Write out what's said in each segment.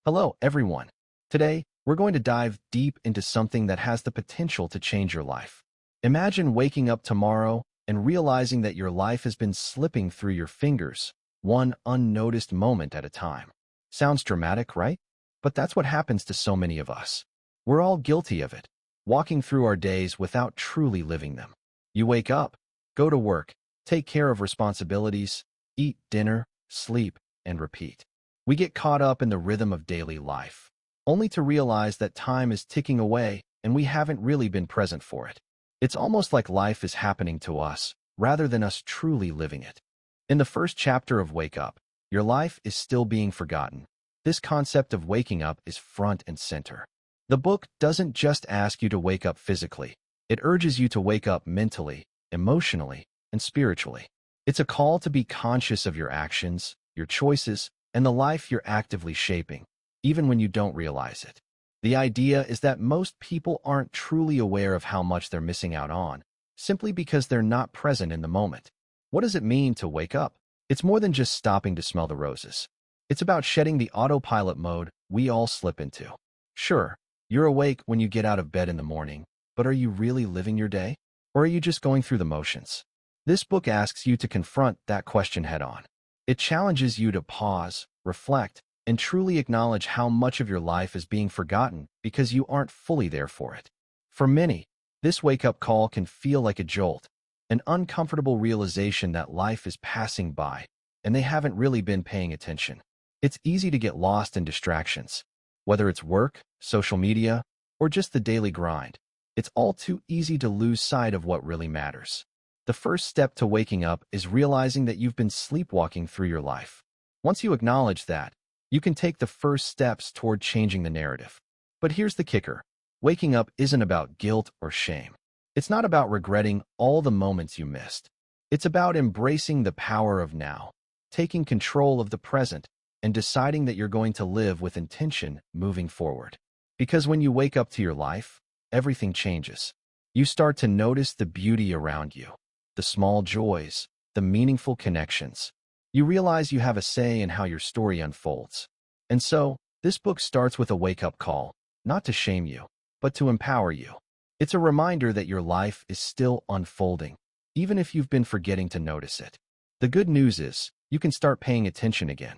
Hello, everyone. Today, we're going to dive deep into something that has the potential to change your life. Imagine waking up tomorrow and realizing that your life has been slipping through your fingers, one unnoticed moment at a time. Sounds dramatic, right? But that's what happens to so many of us. We're all guilty of it, walking through our days without truly living them. You wake up, go to work, take care of responsibilities, eat dinner, sleep, and repeat. We get caught up in the rhythm of daily life, only to realize that time is ticking away and we haven't really been present for it. It's almost like life is happening to us, rather than us truly living it. In the first chapter of Wake Up, your life is still being forgotten. This concept of waking up is front and center. The book doesn't just ask you to wake up physically. It urges you to wake up mentally, emotionally, and spiritually. It's a call to be conscious of your actions, your choices, and the life you're actively shaping, even when you don't realize it. The idea is that most people aren't truly aware of how much they're missing out on, simply because they're not present in the moment. What does it mean to wake up? It's more than just stopping to smell the roses. It's about shedding the autopilot mode we all slip into. Sure, you're awake when you get out of bed in the morning, but are you really living your day? Or are you just going through the motions? This book asks you to confront that question head-on. It challenges you to pause, reflect, and truly acknowledge how much of your life is being forgotten because you aren't fully there for it. For many, this wake-up call can feel like a jolt, an uncomfortable realization that life is passing by, and they haven't really been paying attention. It's easy to get lost in distractions. Whether it's work, social media, or just the daily grind, it's all too easy to lose sight of what really matters. The first step to waking up is realizing that you've been sleepwalking through your life. Once you acknowledge that, you can take the first steps toward changing the narrative. But here's the kicker. Waking up isn't about guilt or shame. It's not about regretting all the moments you missed. It's about embracing the power of now, taking control of the present, and deciding that you're going to live with intention moving forward. Because when you wake up to your life, everything changes. You start to notice the beauty around you, the small joys, the meaningful connections. You realize you have a say in how your story unfolds. And so, this book starts with a wake-up call, not to shame you, but to empower you. It's a reminder that your life is still unfolding, even if you've been forgetting to notice it. The good news is, you can start paying attention again.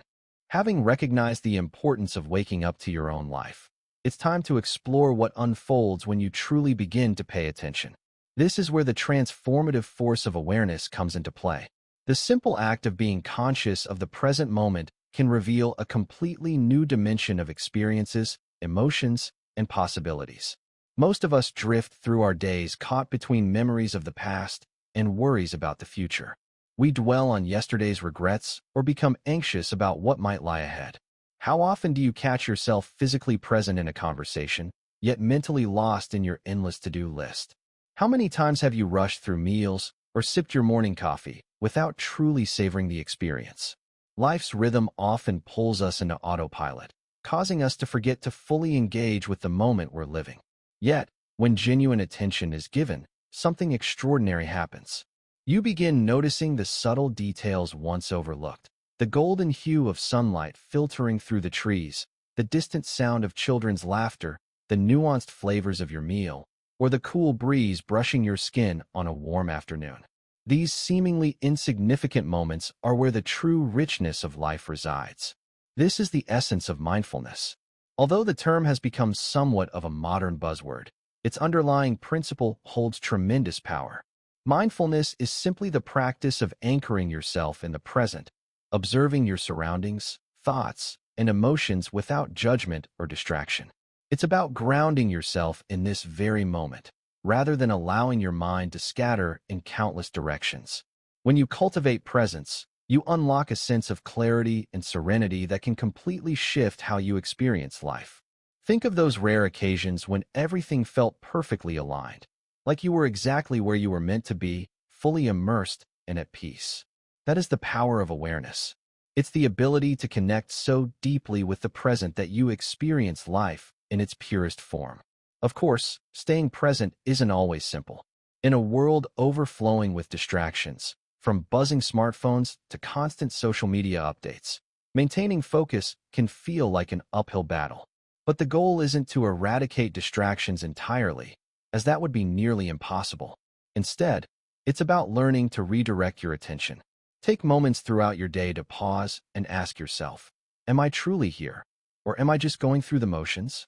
Having recognized the importance of waking up to your own life, it's time to explore what unfolds when you truly begin to pay attention. This is where the transformative force of awareness comes into play. The simple act of being conscious of the present moment can reveal a completely new dimension of experiences, emotions, and possibilities. Most of us drift through our days caught between memories of the past and worries about the future. We dwell on yesterday's regrets or become anxious about what might lie ahead. How often do you catch yourself physically present in a conversation, yet mentally lost in your endless to-do list? How many times have you rushed through meals or sipped your morning coffee without truly savoring the experience? Life's rhythm often pulls us into autopilot, causing us to forget to fully engage with the moment we're living. Yet, when genuine attention is given, something extraordinary happens. You begin noticing the subtle details once overlooked. The golden hue of sunlight filtering through the trees, the distant sound of children's laughter, the nuanced flavors of your meal, or the cool breeze brushing your skin on a warm afternoon. These seemingly insignificant moments are where the true richness of life resides. This is the essence of mindfulness. Although the term has become somewhat of a modern buzzword, its underlying principle holds tremendous power. Mindfulness is simply the practice of anchoring yourself in the present, observing your surroundings, thoughts, and emotions without judgment or distraction. It's about grounding yourself in this very moment, rather than allowing your mind to scatter in countless directions. When you cultivate presence, you unlock a sense of clarity and serenity that can completely shift how you experience life. Think of those rare occasions when everything felt perfectly aligned, like you were exactly where you were meant to be, fully immersed and at peace. That is the power of awareness. It's the ability to connect so deeply with the present that you experience life in its purest form. Of course, staying present isn't always simple. In a world overflowing with distractions, from buzzing smartphones to constant social media updates, Maintaining focus can feel like an uphill battle. But the goal isn't to eradicate distractions entirely, as that would be nearly impossible. Instead, it's about learning to redirect your attention. Take moments throughout your day to pause and ask yourself, am I truly here? Or am I just going through the motions?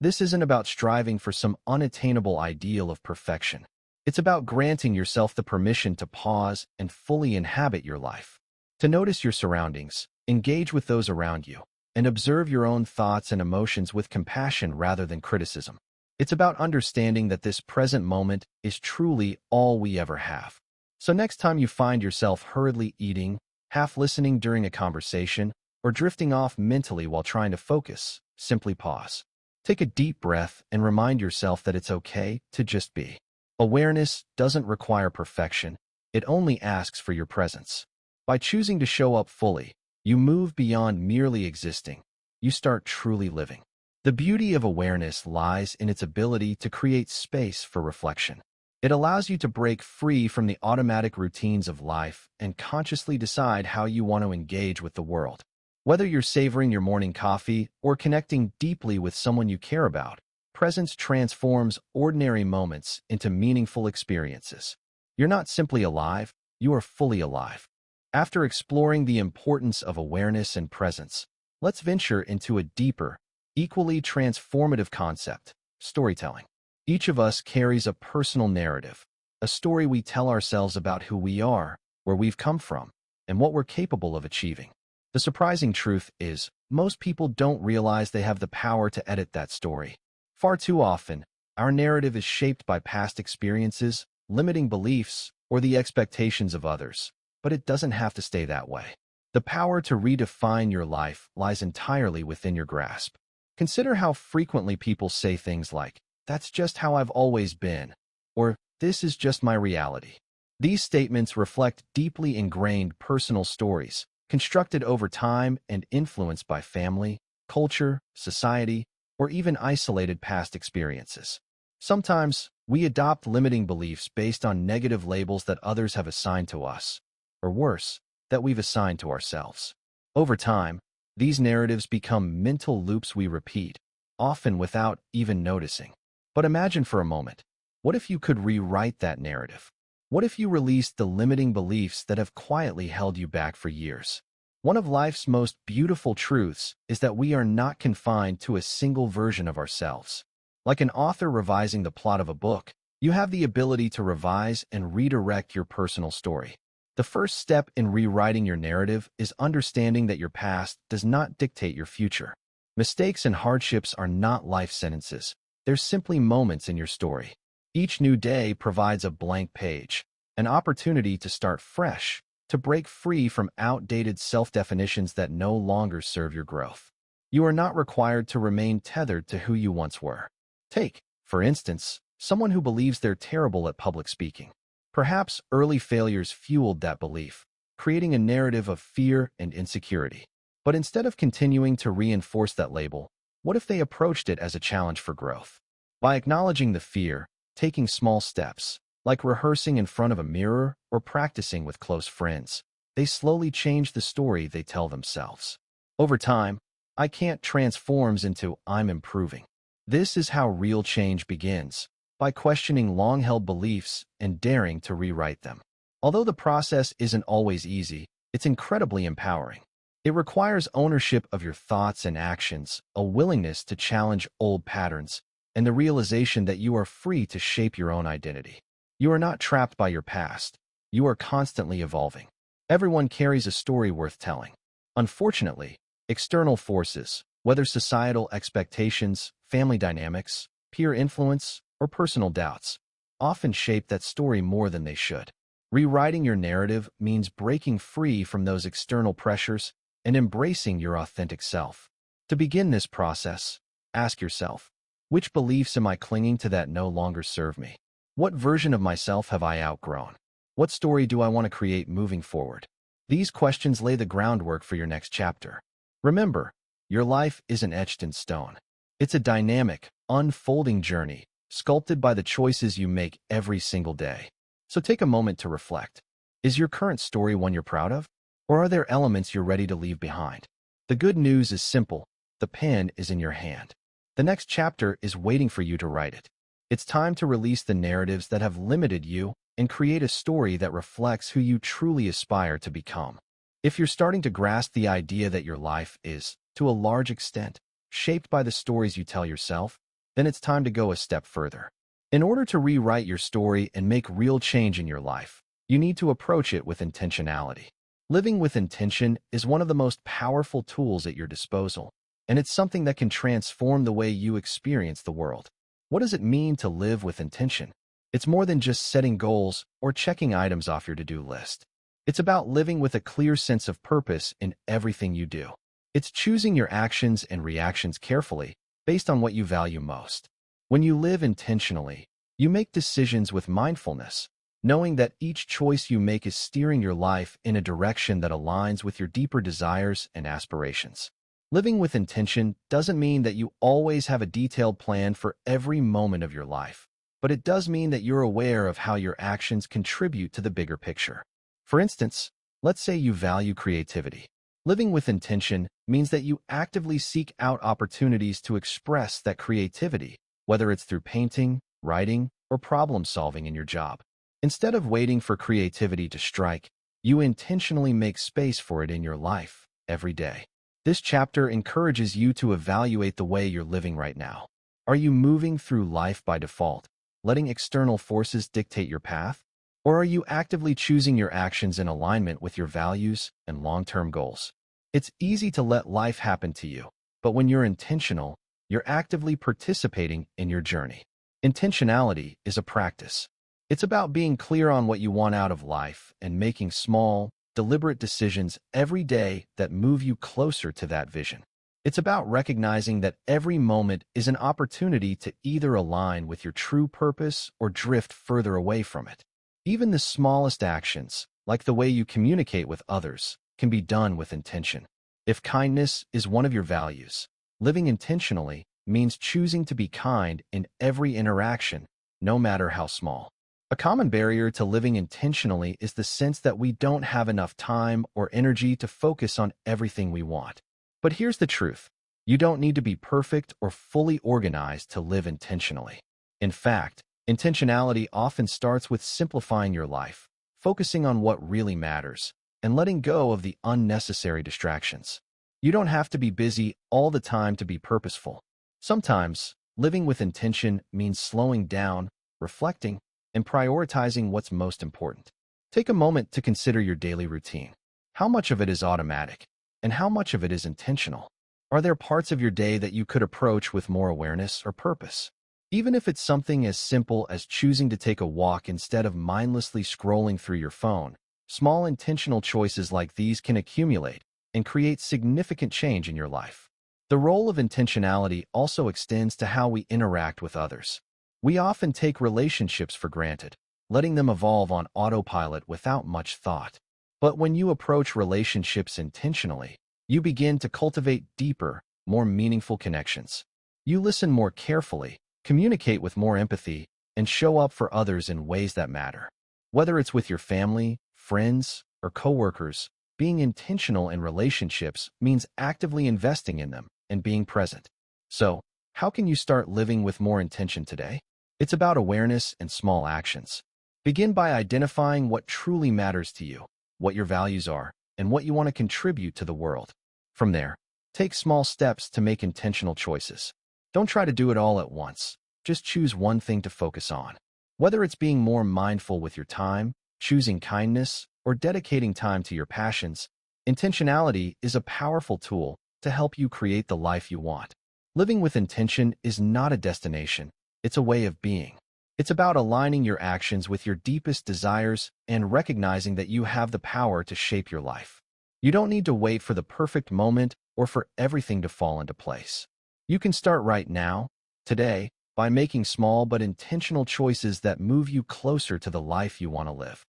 This isn't about striving for some unattainable ideal of perfection. It's about granting yourself the permission to pause and fully inhabit your life. To notice your surroundings, engage with those around you, and observe your own thoughts and emotions with compassion rather than criticism. It's about understanding that this present moment is truly all we ever have. So next time you find yourself hurriedly eating, half listening during a conversation, or drifting off mentally while trying to focus, simply pause. Take a deep breath and remind yourself that it's okay to just be. Awareness doesn't require perfection, it only asks for your presence. By choosing to show up fully, you move beyond merely existing. You start truly living. The beauty of awareness lies in its ability to create space for reflection. It allows you to break free from the automatic routines of life and consciously decide how you want to engage with the world. Whether you're savoring your morning coffee or connecting deeply with someone you care about, presence transforms ordinary moments into meaningful experiences. You're not simply alive, you are fully alive. After exploring the importance of awareness and presence, let's venture into a deeper, equally transformative concept: storytelling. Each of us carries a personal narrative, a story we tell ourselves about who we are, where we've come from, and what we're capable of achieving. The surprising truth is, most people don't realize they have the power to edit that story. Far too often, our narrative is shaped by past experiences, limiting beliefs, or the expectations of others. But it doesn't have to stay that way. The power to redefine your life lies entirely within your grasp. Consider how frequently people say things like, "That's just how I've always been," or "This is just my reality." These statements reflect deeply ingrained personal stories, constructed over time and influenced by family, culture, society, or even isolated past experiences. Sometimes, we adopt limiting beliefs based on negative labels that others have assigned to us, or worse, that we've assigned to ourselves. Over time, these narratives become mental loops we repeat, often without even noticing. But imagine for a moment, what if you could rewrite that narrative? What if you released the limiting beliefs that have quietly held you back for years? One of life's most beautiful truths is that we are not confined to a single version of ourselves. Like an author revising the plot of a book, you have the ability to revise and redirect your personal story. The first step in rewriting your narrative is understanding that your past does not dictate your future. Mistakes and hardships are not life sentences. They're simply moments in your story. Each new day provides a blank page, an opportunity to start fresh, to break free from outdated self-definitions that no longer serve your growth. You are not required to remain tethered to who you once were. Take, for instance, someone who believes they're terrible at public speaking. Perhaps early failures fueled that belief, creating a narrative of fear and insecurity. But instead of continuing to reinforce that label, what if they approached it as a challenge for growth? By acknowledging the fear, taking small steps, like rehearsing in front of a mirror or practicing with close friends, they slowly change the story they tell themselves. Over time, "I can't" transforms into "I'm improving." This is how real change begins, by questioning long-held beliefs and daring to rewrite them. Although the process isn't always easy, it's incredibly empowering. It requires ownership of your thoughts and actions, a willingness to challenge old patterns, and the realization that you are free to shape your own identity. You are not trapped by your past. You are constantly evolving. Everyone carries a story worth telling. Unfortunately, external forces, whether societal expectations, family dynamics, peer influence, or personal doubts, often shape that story more than they should. Rewriting your narrative means breaking free from those external pressures and embracing your authentic self. To begin this process, ask yourself, which beliefs am I clinging to that no longer serve me? What version of myself have I outgrown? What story do I want to create moving forward? These questions lay the groundwork for your next chapter. Remember, your life isn't etched in stone. It's a dynamic, unfolding journey, sculpted by the choices you make every single day. So take a moment to reflect. Is your current story one you're proud of? Or are there elements you're ready to leave behind? The good news is simple. The pen is in your hand. The next chapter is waiting for you to write it. It's time to release the narratives that have limited you and create a story that reflects who you truly aspire to become. If you're starting to grasp the idea that your life is, to a large extent, shaped by the stories you tell yourself, then it's time to go a step further. In order to rewrite your story and make real change in your life, you need to approach it with intentionality. Living with intention is one of the most powerful tools at your disposal, and it's something that can transform the way you experience the world. What does it mean to live with intention? It's more than just setting goals or checking items off your to-do list. It's about living with a clear sense of purpose in everything you do. It's choosing your actions and reactions carefully based on what you value most. When you live intentionally, you make decisions with mindfulness, knowing that each choice you make is steering your life in a direction that aligns with your deeper desires and aspirations. Living with intention doesn't mean that you always have a detailed plan for every moment of your life, but it does mean that you're aware of how your actions contribute to the bigger picture. For instance, let's say you value creativity. Living with intention means that you actively seek out opportunities to express that creativity, whether it's through painting, writing, or problem-solving in your job. Instead of waiting for creativity to strike, you intentionally make space for it in your life every day. This chapter encourages you to evaluate the way you're living right now. Are you moving through life by default, letting external forces dictate your path? Or are you actively choosing your actions in alignment with your values and long-term goals? It's easy to let life happen to you, but when you're intentional, you're actively participating in your journey. Intentionality is a practice. It's about being clear on what you want out of life and making small, deliberate decisions every day that move you closer to that vision. It's about recognizing that every moment is an opportunity to either align with your true purpose or drift further away from it. Even the smallest actions, like the way you communicate with others, can be done with intention. If kindness is one of your values, living intentionally means choosing to be kind in every interaction, no matter how small. A common barrier to living intentionally is the sense that we don't have enough time or energy to focus on everything we want. But here's the truth. You don't need to be perfect or fully organized to live intentionally. In fact, intentionality often starts with simplifying your life, focusing on what really matters, and letting go of the unnecessary distractions. You don't have to be busy all the time to be purposeful. Sometimes, living with intention means slowing down, reflecting, and prioritizing what's most important. Take a moment to consider your daily routine. How much of it is automatic, and how much of it is intentional? Are there parts of your day that you could approach with more awareness or purpose? Even if it's something as simple as choosing to take a walk instead of mindlessly scrolling through your phone, small intentional choices like these can accumulate and create significant change in your life. The role of intentionality also extends to how we interact with others. We often take relationships for granted, letting them evolve on autopilot without much thought. But when you approach relationships intentionally, you begin to cultivate deeper, more meaningful connections. You listen more carefully, communicate with more empathy, and show up for others in ways that matter. Whether it's with your family, friends, or coworkers, being intentional in relationships means actively investing in them and being present. So, how can you start living with more intention today? It's about awareness and small actions. Begin by identifying what truly matters to you, what your values are, and what you want to contribute to the world. From there, take small steps to make intentional choices. Don't try to do it all at once. Just choose one thing to focus on. Whether it's being more mindful with your time, choosing kindness, or dedicating time to your passions, intentionality is a powerful tool to help you create the life you want. Living with intention is not a destination. It's a way of being. It's about aligning your actions with your deepest desires and recognizing that you have the power to shape your life. You don't need to wait for the perfect moment or for everything to fall into place. You can start right now, today, by making small but intentional choices that move you closer to the life you want to live.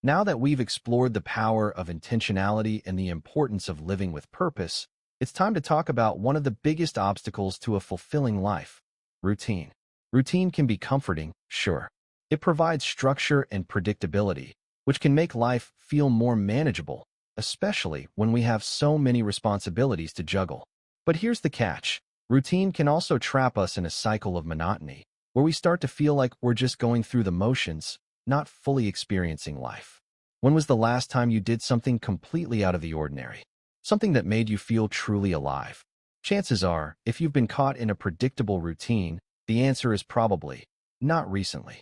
Now that we've explored the power of intentionality and the importance of living with purpose, it's time to talk about one of the biggest obstacles to a fulfilling life: routine. Routine can be comforting, sure. It provides structure and predictability, which can make life feel more manageable. especially when we have so many responsibilities to juggle. But here's the catch. Routine can also trap us in a cycle of monotony, where we start to feel like we're just going through the motions, not fully experiencing life. When was the last time you did something completely out of the ordinary? Something that made you feel truly alive? Chances are, if you've been caught in a predictable routine, the answer is probably not recently.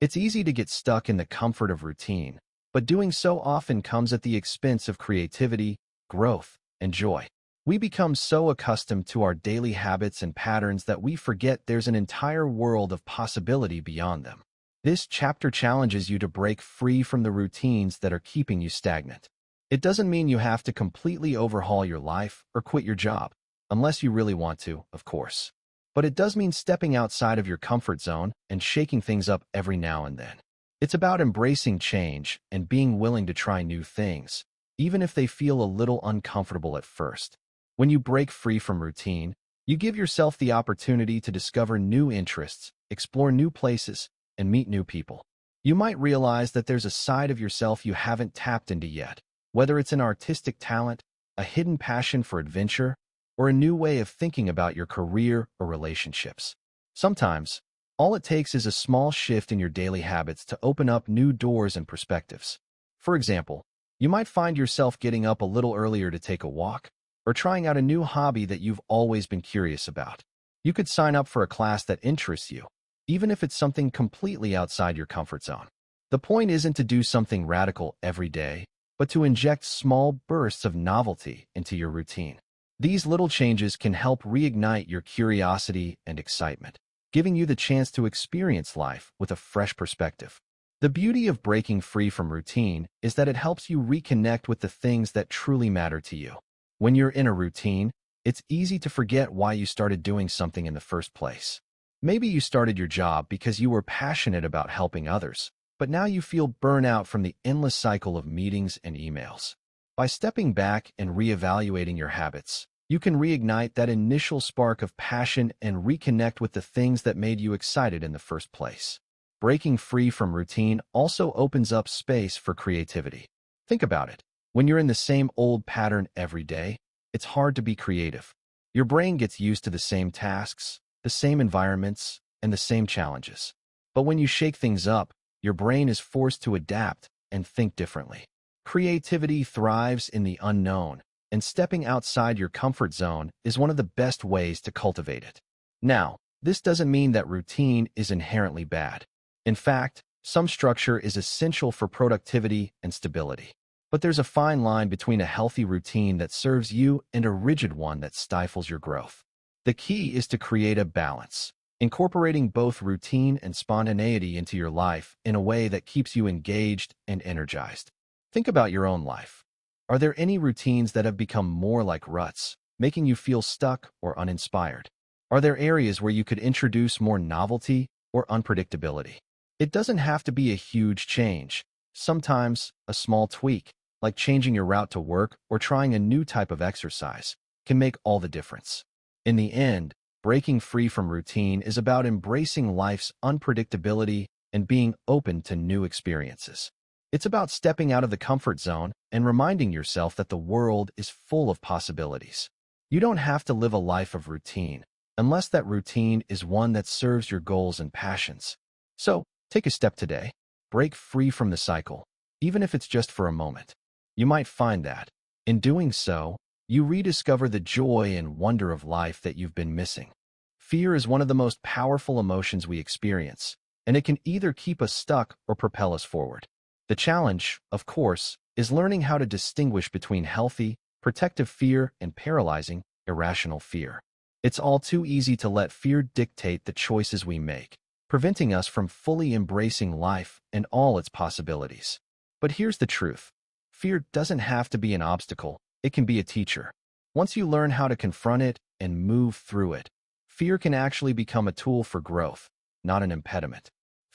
It's easy to get stuck in the comfort of routine, but doing so often comes at the expense of creativity, growth, and joy. We become so accustomed to our daily habits and patterns that we forget there's an entire world of possibility beyond them. This chapter challenges you to break free from the routines that are keeping you stagnant. It doesn't mean you have to completely overhaul your life or quit your job, unless you really want to, of course. But it does mean stepping outside of your comfort zone and shaking things up every now and then. It's about embracing change and being willing to try new things, even if they feel a little uncomfortable at first. When you break free from routine, you give yourself the opportunity to discover new interests, explore new places, and meet new people. You might realize that there's a side of yourself you haven't tapped into yet, whether it's an artistic talent, a hidden passion for adventure, or a new way of thinking about your career or relationships. Sometimes, all it takes is a small shift in your daily habits to open up new doors and perspectives. For example, you might find yourself getting up a little earlier to take a walk, or trying out a new hobby that you've always been curious about. You could sign up for a class that interests you, even if it's something completely outside your comfort zone. The point isn't to do something radical every day, but to inject small bursts of novelty into your routine. These little changes can help reignite your curiosity and excitement, giving you the chance to experience life with a fresh perspective. The beauty of breaking free from routine is that it helps you reconnect with the things that truly matter to you. When you're in a routine, it's easy to forget why you started doing something in the first place. Maybe you started your job because you were passionate about helping others, but now you feel burnout from the endless cycle of meetings and emails. By stepping back and reevaluating your habits, you can reignite that initial spark of passion and reconnect with the things that made you excited in the first place. Breaking free from routine also opens up space for creativity. Think about it. When you're in the same old pattern every day, it's hard to be creative. Your brain gets used to the same tasks, the same environments, and the same challenges. But when you shake things up, your brain is forced to adapt and think differently. Creativity thrives in the unknown, and stepping outside your comfort zone is one of the best ways to cultivate it. Now, this doesn't mean that routine is inherently bad. In fact, some structure is essential for productivity and stability. But there's a fine line between a healthy routine that serves you and a rigid one that stifles your growth. The key is to create a balance, incorporating both routine and spontaneity into your life in a way that keeps you engaged and energized. Think about your own life. Are there any routines that have become more like ruts, making you feel stuck or uninspired? Are there areas where you could introduce more novelty or unpredictability? It doesn't have to be a huge change. Sometimes, a small tweak, like changing your route to work or trying a new type of exercise, can make all the difference. In the end, breaking free from routine is about embracing life's unpredictability and being open to new experiences. It's about stepping out of the comfort zone and reminding yourself that the world is full of possibilities. You don't have to live a life of routine, unless that routine is one that serves your goals and passions. So, take a step today. Break free from the cycle, even if it's just for a moment. You might find that, in doing so, you rediscover the joy and wonder of life that you've been missing. Fear is one of the most powerful emotions we experience, and it can either keep us stuck or propel us forward. The challenge, of course, is learning how to distinguish between healthy, protective fear and paralyzing, irrational fear. It's all too easy to let fear dictate the choices we make, preventing us from fully embracing life and all its possibilities. But here's the truth. Fear doesn't have to be an obstacle, it can be a teacher. Once you learn how to confront it and move through it, fear can actually become a tool for growth, not an impediment.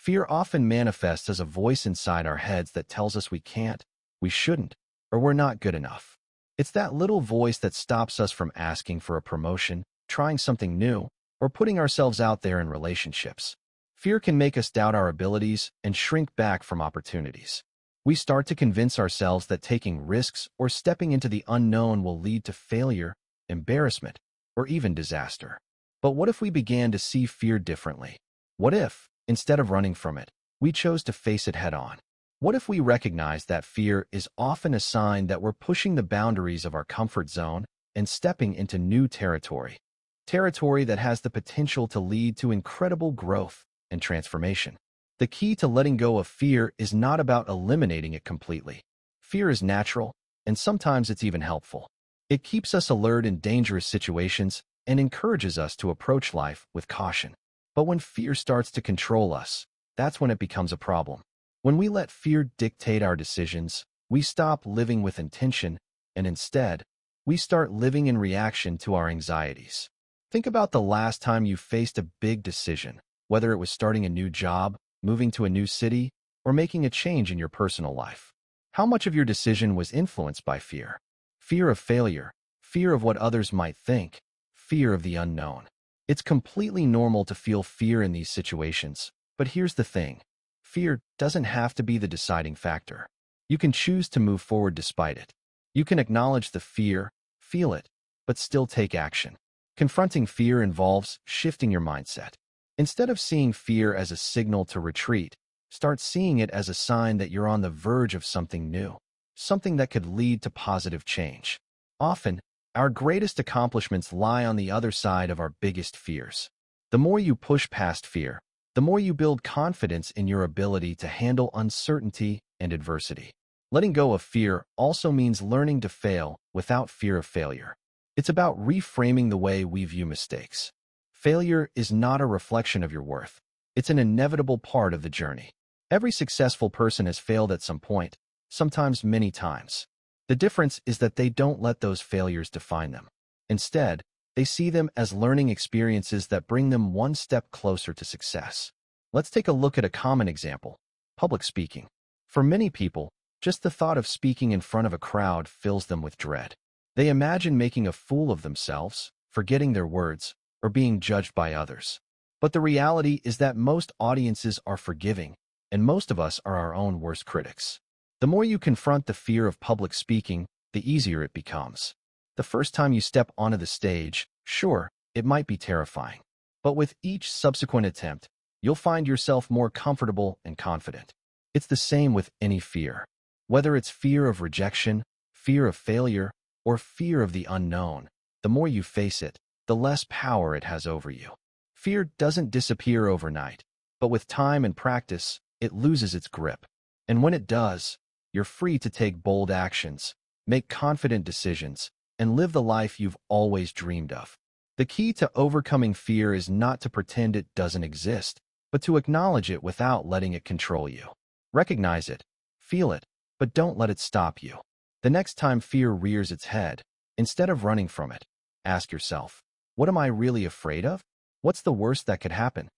Fear often manifests as a voice inside our heads that tells us we can't, we shouldn't, or we're not good enough. It's that little voice that stops us from asking for a promotion, trying something new, or putting ourselves out there in relationships. Fear can make us doubt our abilities and shrink back from opportunities. We start to convince ourselves that taking risks or stepping into the unknown will lead to failure, embarrassment, or even disaster. But what if we began to see fear differently? What if, instead of running from it, we chose to face it head-on? What if we recognize that fear is often a sign that we're pushing the boundaries of our comfort zone and stepping into new territory? Territory that has the potential to lead to incredible growth and transformation. The key to letting go of fear is not about eliminating it completely. Fear is natural, and sometimes it's even helpful. It keeps us alert in dangerous situations and encourages us to approach life with caution. But when fear starts to control us, that's when it becomes a problem. When we let fear dictate our decisions, we stop living with intention, and instead, we start living in reaction to our anxieties. Think about the last time you faced a big decision, whether it was starting a new job, moving to a new city, or making a change in your personal life. How much of your decision was influenced by fear? Fear of failure, fear of what others might think, fear of the unknown. It's completely normal to feel fear in these situations, but here's the thing. Fear doesn't have to be the deciding factor. You can choose to move forward despite it. You can acknowledge the fear, feel it, but still take action. Confronting fear involves shifting your mindset. Instead of seeing fear as a signal to retreat, start seeing it as a sign that you're on the verge of something new, something that could lead to positive change. Often, our greatest accomplishments lie on the other side of our biggest fears. The more you push past fear, the more you build confidence in your ability to handle uncertainty and adversity. Letting go of fear also means learning to fail without fear of failure. It's about reframing the way we view mistakes. Failure is not a reflection of your worth. It's an inevitable part of the journey. Every successful person has failed at some point, sometimes many times. The difference is that they don't let those failures define them. Instead, they see them as learning experiences that bring them one step closer to success. Let's take a look at a common example: public speaking. For many people, just the thought of speaking in front of a crowd fills them with dread. They imagine making a fool of themselves, forgetting their words, or being judged by others. But the reality is that most audiences are forgiving, and most of us are our own worst critics. The more you confront the fear of public speaking, the easier it becomes. The first time you step onto the stage, sure, it might be terrifying. But with each subsequent attempt, you'll find yourself more comfortable and confident. It's the same with any fear. Whether it's fear of rejection, fear of failure, or fear of the unknown, the more you face it, the less power it has over you. Fear doesn't disappear overnight, but with time and practice, it loses its grip. And when it does, you're free to take bold actions, make confident decisions, and live the life you've always dreamed of. The key to overcoming fear is not to pretend it doesn't exist, but to acknowledge it without letting it control you. Recognize it, feel it, but don't let it stop you. The next time fear rears its head, instead of running from it, ask yourself, what am I really afraid of? What's the worst that could happen?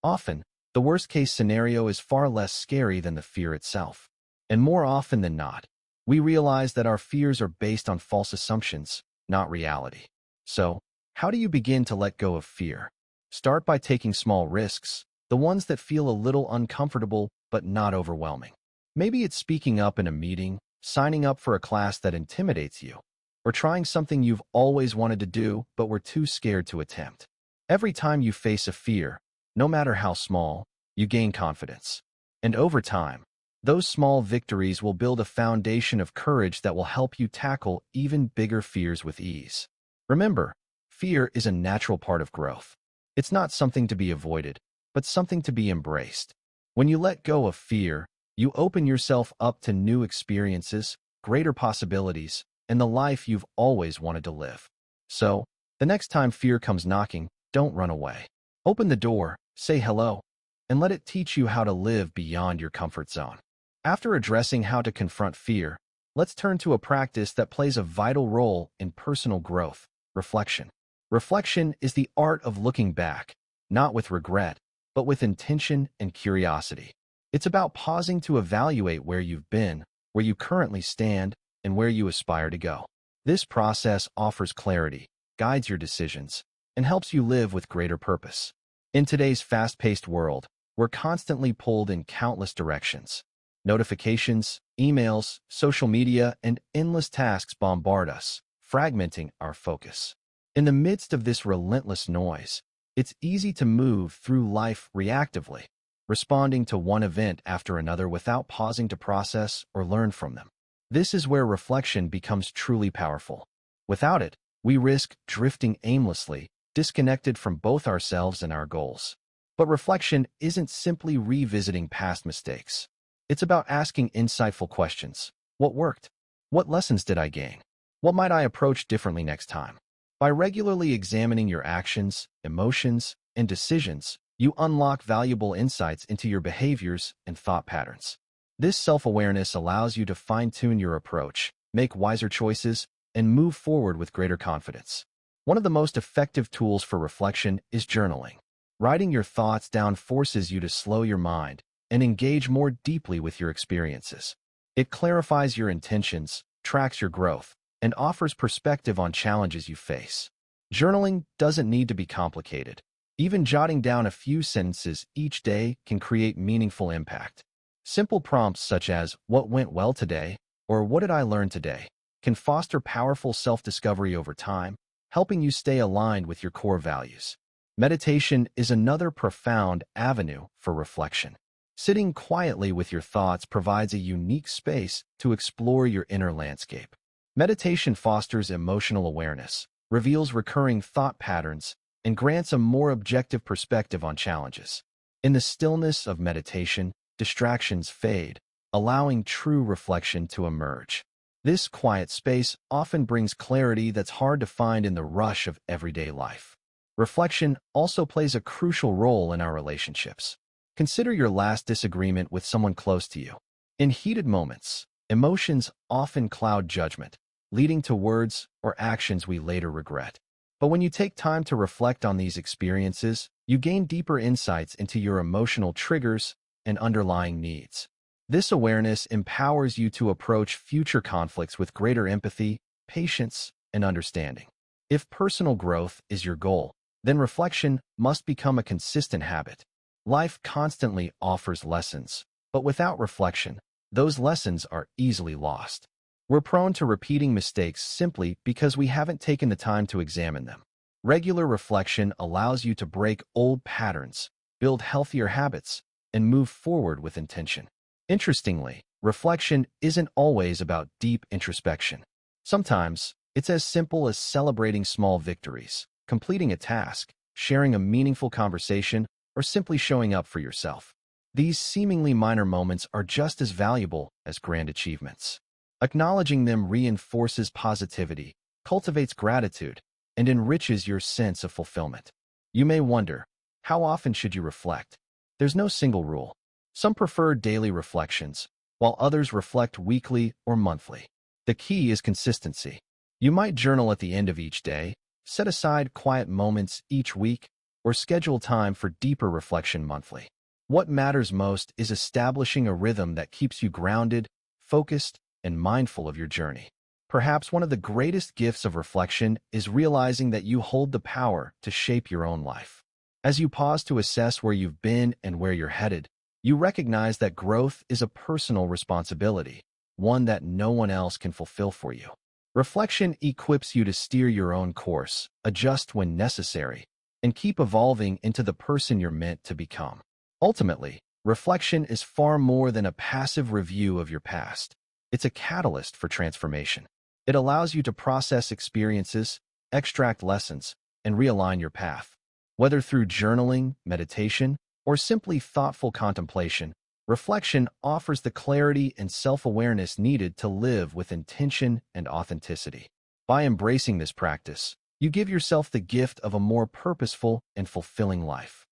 Often, the worst-case scenario is far less scary than the fear itself. And more often than not, we realize that our fears are based on false assumptions, not reality. So, how do you begin to let go of fear? Start by taking small risks, the ones that feel a little uncomfortable but not overwhelming. Maybe it's speaking up in a meeting, signing up for a class that intimidates you, or trying something you've always wanted to do but were too scared to attempt. Every time you face a fear, no matter how small, you gain confidence. And over time, those small victories will build a foundation of courage that will help you tackle even bigger fears with ease. Remember, fear is a natural part of growth. It's not something to be avoided, but something to be embraced. When you let go of fear, you open yourself up to new experiences, greater possibilities, and the life you've always wanted to live. So, the next time fear comes knocking, don't run away. Open the door, say hello, and let it teach you how to live beyond your comfort zone. After addressing how to confront fear, let's turn to a practice that plays a vital role in personal growth: reflection. Reflection is the art of looking back, not with regret, but with intention and curiosity. It's about pausing to evaluate where you've been, where you currently stand, and where you aspire to go. This process offers clarity, guides your decisions, and helps you live with greater purpose. In today's fast-paced world, we're constantly pulled in countless directions. Notifications, emails, social media, and endless tasks bombard us, fragmenting our focus. In the midst of this relentless noise, it's easy to move through life reactively, responding to one event after another without pausing to process or learn from them. This is where reflection becomes truly powerful. Without it, we risk drifting aimlessly, disconnected from both ourselves and our goals. But reflection isn't simply revisiting past mistakes. It's about asking insightful questions. What worked? What lessons did I gain? What might I approach differently next time? By regularly examining your actions, emotions, and decisions, you unlock valuable insights into your behaviors and thought patterns. This self-awareness allows you to fine-tune your approach, make wiser choices, and move forward with greater confidence. One of the most effective tools for reflection is journaling. Writing your thoughts down forces you to slow your mind and engage more deeply with your experiences. It clarifies your intentions, tracks your growth, and offers perspective on challenges you face. Journaling doesn't need to be complicated. Even jotting down a few sentences each day can create meaningful impact. Simple prompts such as, "What went well today?" or "What did I learn today?" can foster powerful self-discovery over time, helping you stay aligned with your core values. Meditation is another profound avenue for reflection. Sitting quietly with your thoughts provides a unique space to explore your inner landscape. Meditation fosters emotional awareness, reveals recurring thought patterns, and grants a more objective perspective on challenges. In the stillness of meditation, distractions fade, allowing true reflection to emerge. This quiet space often brings clarity that's hard to find in the rush of everyday life. Reflection also plays a crucial role in our relationships. Consider your last disagreement with someone close to you. In heated moments, emotions often cloud judgment, leading to words or actions we later regret. But when you take time to reflect on these experiences, you gain deeper insights into your emotional triggers and underlying needs. This awareness empowers you to approach future conflicts with greater empathy, patience, and understanding. If personal growth is your goal, then reflection must become a consistent habit. Life constantly offers lessons, but without reflection, those lessons are easily lost. We're prone to repeating mistakes simply because we haven't taken the time to examine them. Regular reflection allows you to break old patterns, build healthier habits, and move forward with intention. Interestingly, reflection isn't always about deep introspection. Sometimes, it's as simple as celebrating small victories, completing a task, sharing a meaningful conversation, or simply showing up for yourself. These seemingly minor moments are just as valuable as grand achievements. Acknowledging them reinforces positivity, cultivates gratitude, and enriches your sense of fulfillment. You may wonder, how often should you reflect? There's no single rule. Some prefer daily reflections, while others reflect weekly or monthly. The key is consistency. You might journal at the end of each day, set aside quiet moments each week, or schedule time for deeper reflection monthly. What matters most is establishing a rhythm that keeps you grounded, focused, and mindful of your journey. Perhaps one of the greatest gifts of reflection is realizing that you hold the power to shape your own life. As you pause to assess where you've been and where you're headed, you recognize that growth is a personal responsibility, one that no one else can fulfill for you. Reflection equips you to steer your own course, adjust when necessary, and keep evolving into the person you're meant to become. Ultimately, reflection is far more than a passive review of your past. It's a catalyst for transformation. It allows you to process experiences, extract lessons, and realign your path. Whether through journaling, meditation, or simply thoughtful contemplation, reflection offers the clarity and self-awareness needed to live with intention and authenticity. By embracing this practice, you give yourself the gift of a more purposeful and fulfilling life.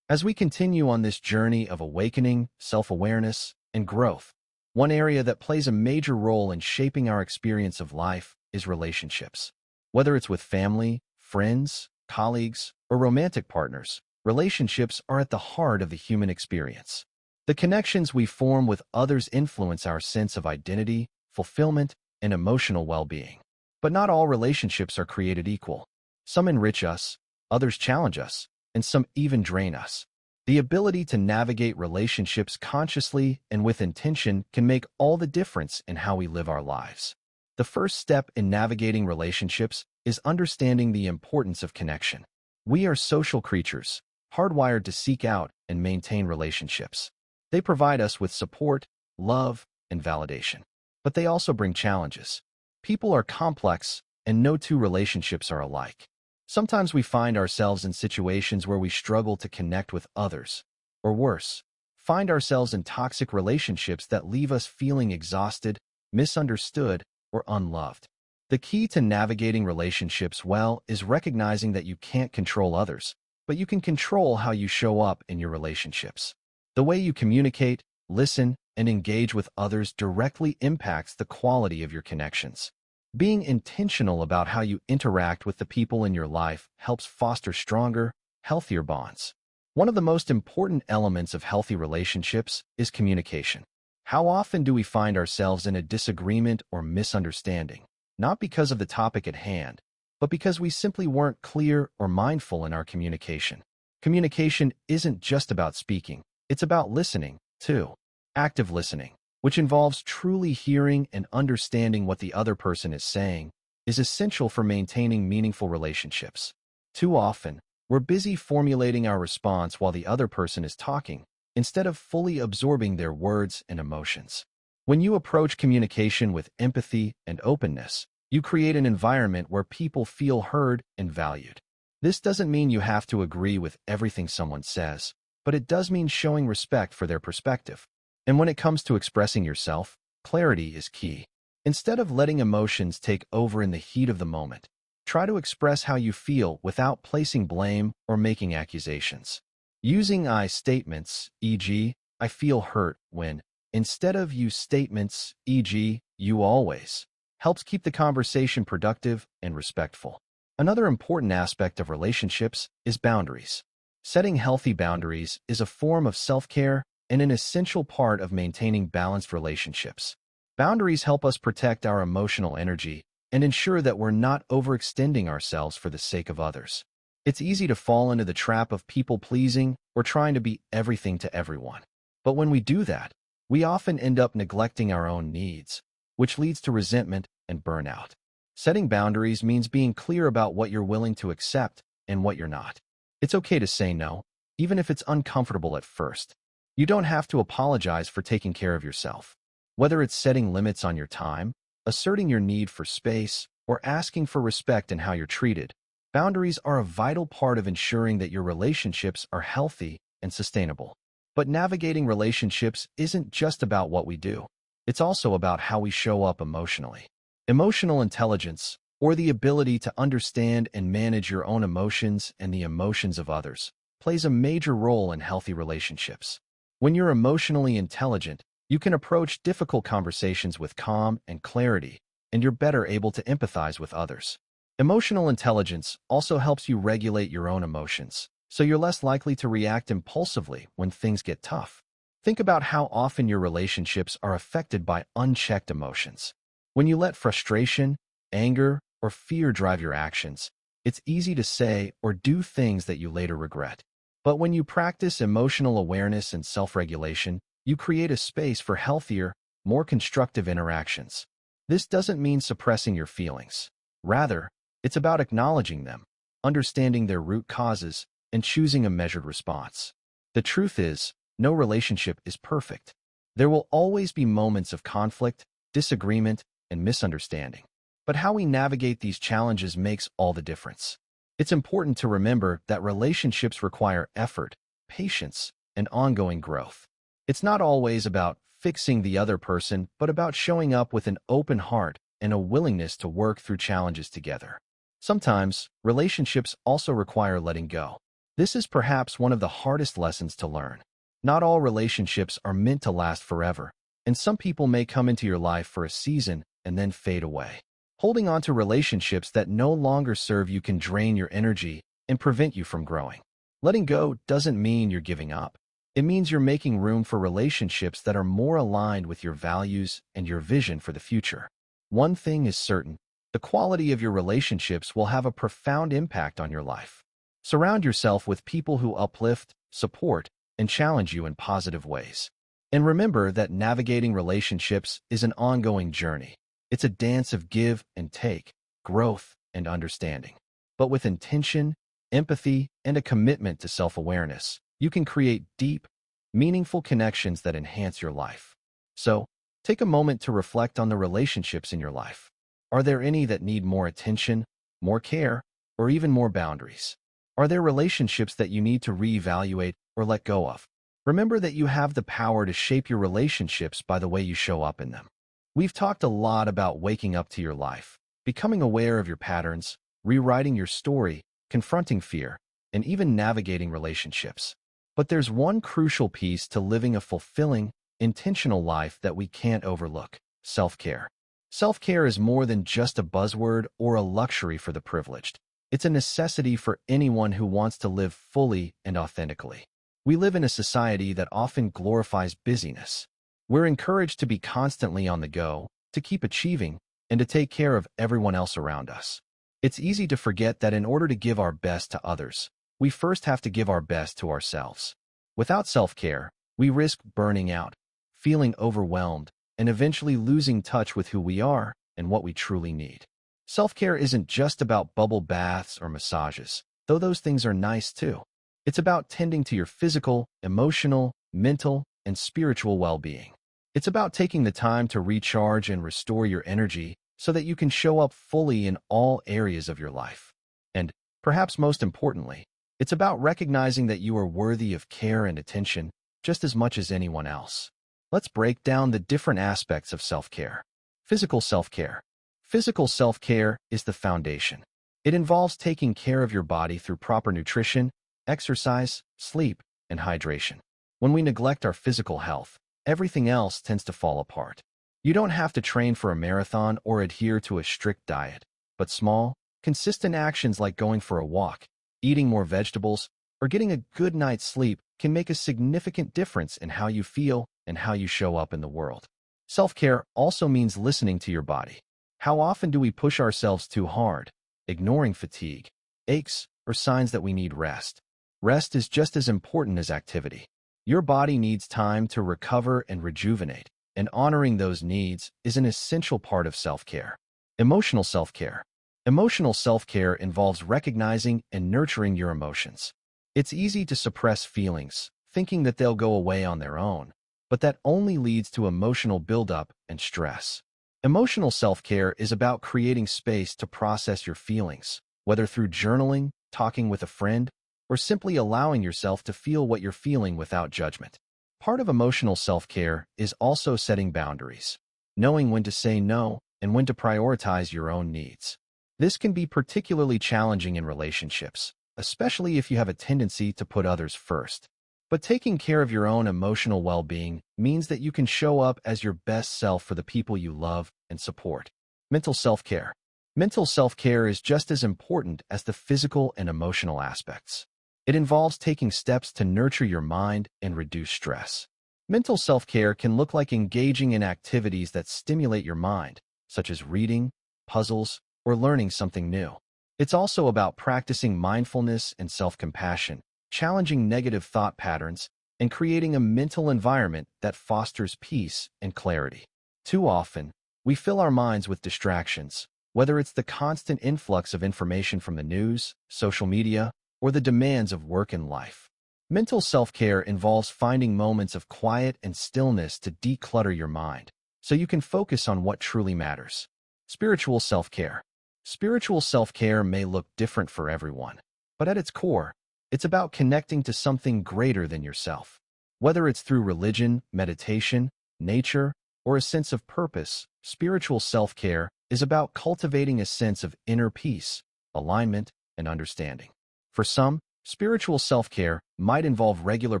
As we continue on this journey of awakening, self-awareness, and growth, one area that plays a major role in shaping our experience of life is relationships. Whether it's with family, friends, colleagues, or romantic partners, relationships are at the heart of the human experience. The connections we form with others influence our sense of identity, fulfillment, and emotional well-being. But not all relationships are created equal. Some enrich us, others challenge us, and some even drain us. The ability to navigate relationships consciously and with intention can make all the difference in how we live our lives. The first step in navigating relationships is understanding the importance of connection. We are social creatures, hardwired to seek out and maintain relationships. They provide us with support, love, and validation. But they also bring challenges. People are complex, and no two relationships are alike. Sometimes we find ourselves in situations where we struggle to connect with others, or worse, find ourselves in toxic relationships that leave us feeling exhausted, misunderstood, or unloved. The key to navigating relationships well is recognizing that you can't control others, but you can control how you show up in your relationships. The way you communicate, listen, and engage with others directly impacts the quality of your connections. Being intentional about how you interact with the people in your life helps foster stronger, healthier bonds. One of the most important elements of healthy relationships is communication. How often do we find ourselves in a disagreement or misunderstanding? Not because of the topic at hand, but because we simply weren't clear or mindful in our communication. Communication isn't just about speaking, it's about listening, too. Active listening, which involves truly hearing and understanding what the other person is saying, is essential for maintaining meaningful relationships. Too often, we're busy formulating our response while the other person is talking, instead of fully absorbing their words and emotions. When you approach communication with empathy and openness, you create an environment where people feel heard and valued. This doesn't mean you have to agree with everything someone says, but it does mean showing respect for their perspective. And when it comes to expressing yourself, clarity is key. Instead of letting emotions take over in the heat of the moment, try to express how you feel without placing blame or making accusations. Using I statements, e.g., I feel hurt when, instead of you statements, e.g., you always, helps keep the conversation productive and respectful. Another important aspect of relationships is boundaries. Setting healthy boundaries is a form of self-care and an essential part of maintaining balanced relationships. Boundaries help us protect our emotional energy and ensure that we're not overextending ourselves for the sake of others. It's easy to fall into the trap of people-pleasing or trying to be everything to everyone. But when we do that, we often end up neglecting our own needs, which leads to resentment and burnout. Setting boundaries means being clear about what you're willing to accept and what you're not. It's okay to say no, even if it's uncomfortable at first. You don't have to apologize for taking care of yourself. Whether it's setting limits on your time, asserting your need for space, or asking for respect in how you're treated, boundaries are a vital part of ensuring that your relationships are healthy and sustainable. But navigating relationships isn't just about what we do. It's also about how we show up emotionally. Emotional intelligence, or the ability to understand and manage your own emotions and the emotions of others, plays a major role in healthy relationships. When you're emotionally intelligent, you can approach difficult conversations with calm and clarity, and you're better able to empathize with others. Emotional intelligence also helps you regulate your own emotions, so you're less likely to react impulsively when things get tough. Think about how often your relationships are affected by unchecked emotions. When you let frustration, anger, or fear drive your actions, it's easy to say or do things that you later regret. But when you practice emotional awareness and self-regulation, you create a space for healthier, more constructive interactions. This doesn't mean suppressing your feelings. Rather, it's about acknowledging them, understanding their root causes, and choosing a measured response. The truth is, no relationship is perfect. There will always be moments of conflict, disagreement, and misunderstanding. But how we navigate these challenges makes all the difference. It's important to remember that relationships require effort, patience, and ongoing growth. It's not always about fixing the other person, but about showing up with an open heart and a willingness to work through challenges together. Sometimes, relationships also require letting go. This is perhaps one of the hardest lessons to learn. Not all relationships are meant to last forever, and some people may come into your life for a season and then fade away. Holding on to relationships that no longer serve you can drain your energy and prevent you from growing. Letting go doesn't mean you're giving up. It means you're making room for relationships that are more aligned with your values and your vision for the future. One thing is certain, the quality of your relationships will have a profound impact on your life. Surround yourself with people who uplift, support, and challenge you in positive ways. And remember that navigating relationships is an ongoing journey. It's a dance of give and take, growth and understanding. But with intention, empathy, and a commitment to self-awareness, you can create deep, meaningful connections that enhance your life. So, take a moment to reflect on the relationships in your life. Are there any that need more attention, more care, or even more boundaries? Are there relationships that you need to reevaluate or let go of? Remember that you have the power to shape your relationships by the way you show up in them. We've talked a lot about waking up to your life, becoming aware of your patterns, rewriting your story, confronting fear, and even navigating relationships. But there's one crucial piece to living a fulfilling, intentional life that we can't overlook: self-care. Self-care is more than just a buzzword or a luxury for the privileged. It's a necessity for anyone who wants to live fully and authentically. We live in a society that often glorifies busyness. We're encouraged to be constantly on the go, to keep achieving, and to take care of everyone else around us. It's easy to forget that in order to give our best to others, we first have to give our best to ourselves. Without self-care, we risk burning out, feeling overwhelmed, and eventually losing touch with who we are and what we truly need. Self-care isn't just about bubble baths or massages, though those things are nice too. It's about tending to your physical, emotional, mental, and spiritual well-being. It's about taking the time to recharge and restore your energy so that you can show up fully in all areas of your life. And, perhaps most importantly, it's about recognizing that you are worthy of care and attention just as much as anyone else. Let's break down the different aspects of self-care. Physical self-care. Physical self-care is the foundation. It involves taking care of your body through proper nutrition, exercise, sleep, and hydration. When we neglect our physical health, everything else tends to fall apart. You don't have to train for a marathon or adhere to a strict diet, but small, consistent actions like going for a walk, eating more vegetables, or getting a good night's sleep can make a significant difference in how you feel and how you show up in the world. Self-care also means listening to your body. How often do we push ourselves too hard, ignoring fatigue, aches, or signs that we need rest? Rest is just as important as activity. Your body needs time to recover and rejuvenate, and honoring those needs is an essential part of self-care. Emotional self-care. Emotional self-care involves recognizing and nurturing your emotions. It's easy to suppress feelings, thinking that they'll go away on their own, but that only leads to emotional buildup and stress. Emotional self-care is about creating space to process your feelings, whether through journaling, talking with a friend, or simply allowing yourself to feel what you're feeling without judgment. Part of emotional self-care is also setting boundaries, knowing when to say no and when to prioritize your own needs. This can be particularly challenging in relationships, especially if you have a tendency to put others first. But taking care of your own emotional well-being means that you can show up as your best self for the people you love and support. Mental self-care. Mental self-care is just as important as the physical and emotional aspects. It involves taking steps to nurture your mind and reduce stress. Mental self-care can look like engaging in activities that stimulate your mind, such as reading, puzzles, or learning something new. It's also about practicing mindfulness and self-compassion, challenging negative thought patterns, and creating a mental environment that fosters peace and clarity. Too often, we fill our minds with distractions, whether it's the constant influx of information from the news, social media, or the demands of work and life. Mental self-care involves finding moments of quiet and stillness to declutter your mind, so you can focus on what truly matters. Spiritual self-care. Spiritual self-care may look different for everyone, but at its core, it's about connecting to something greater than yourself. Whether it's through religion, meditation, nature, or a sense of purpose, spiritual self-care is about cultivating a sense of inner peace, alignment, and understanding. For some, spiritual self-care might involve regular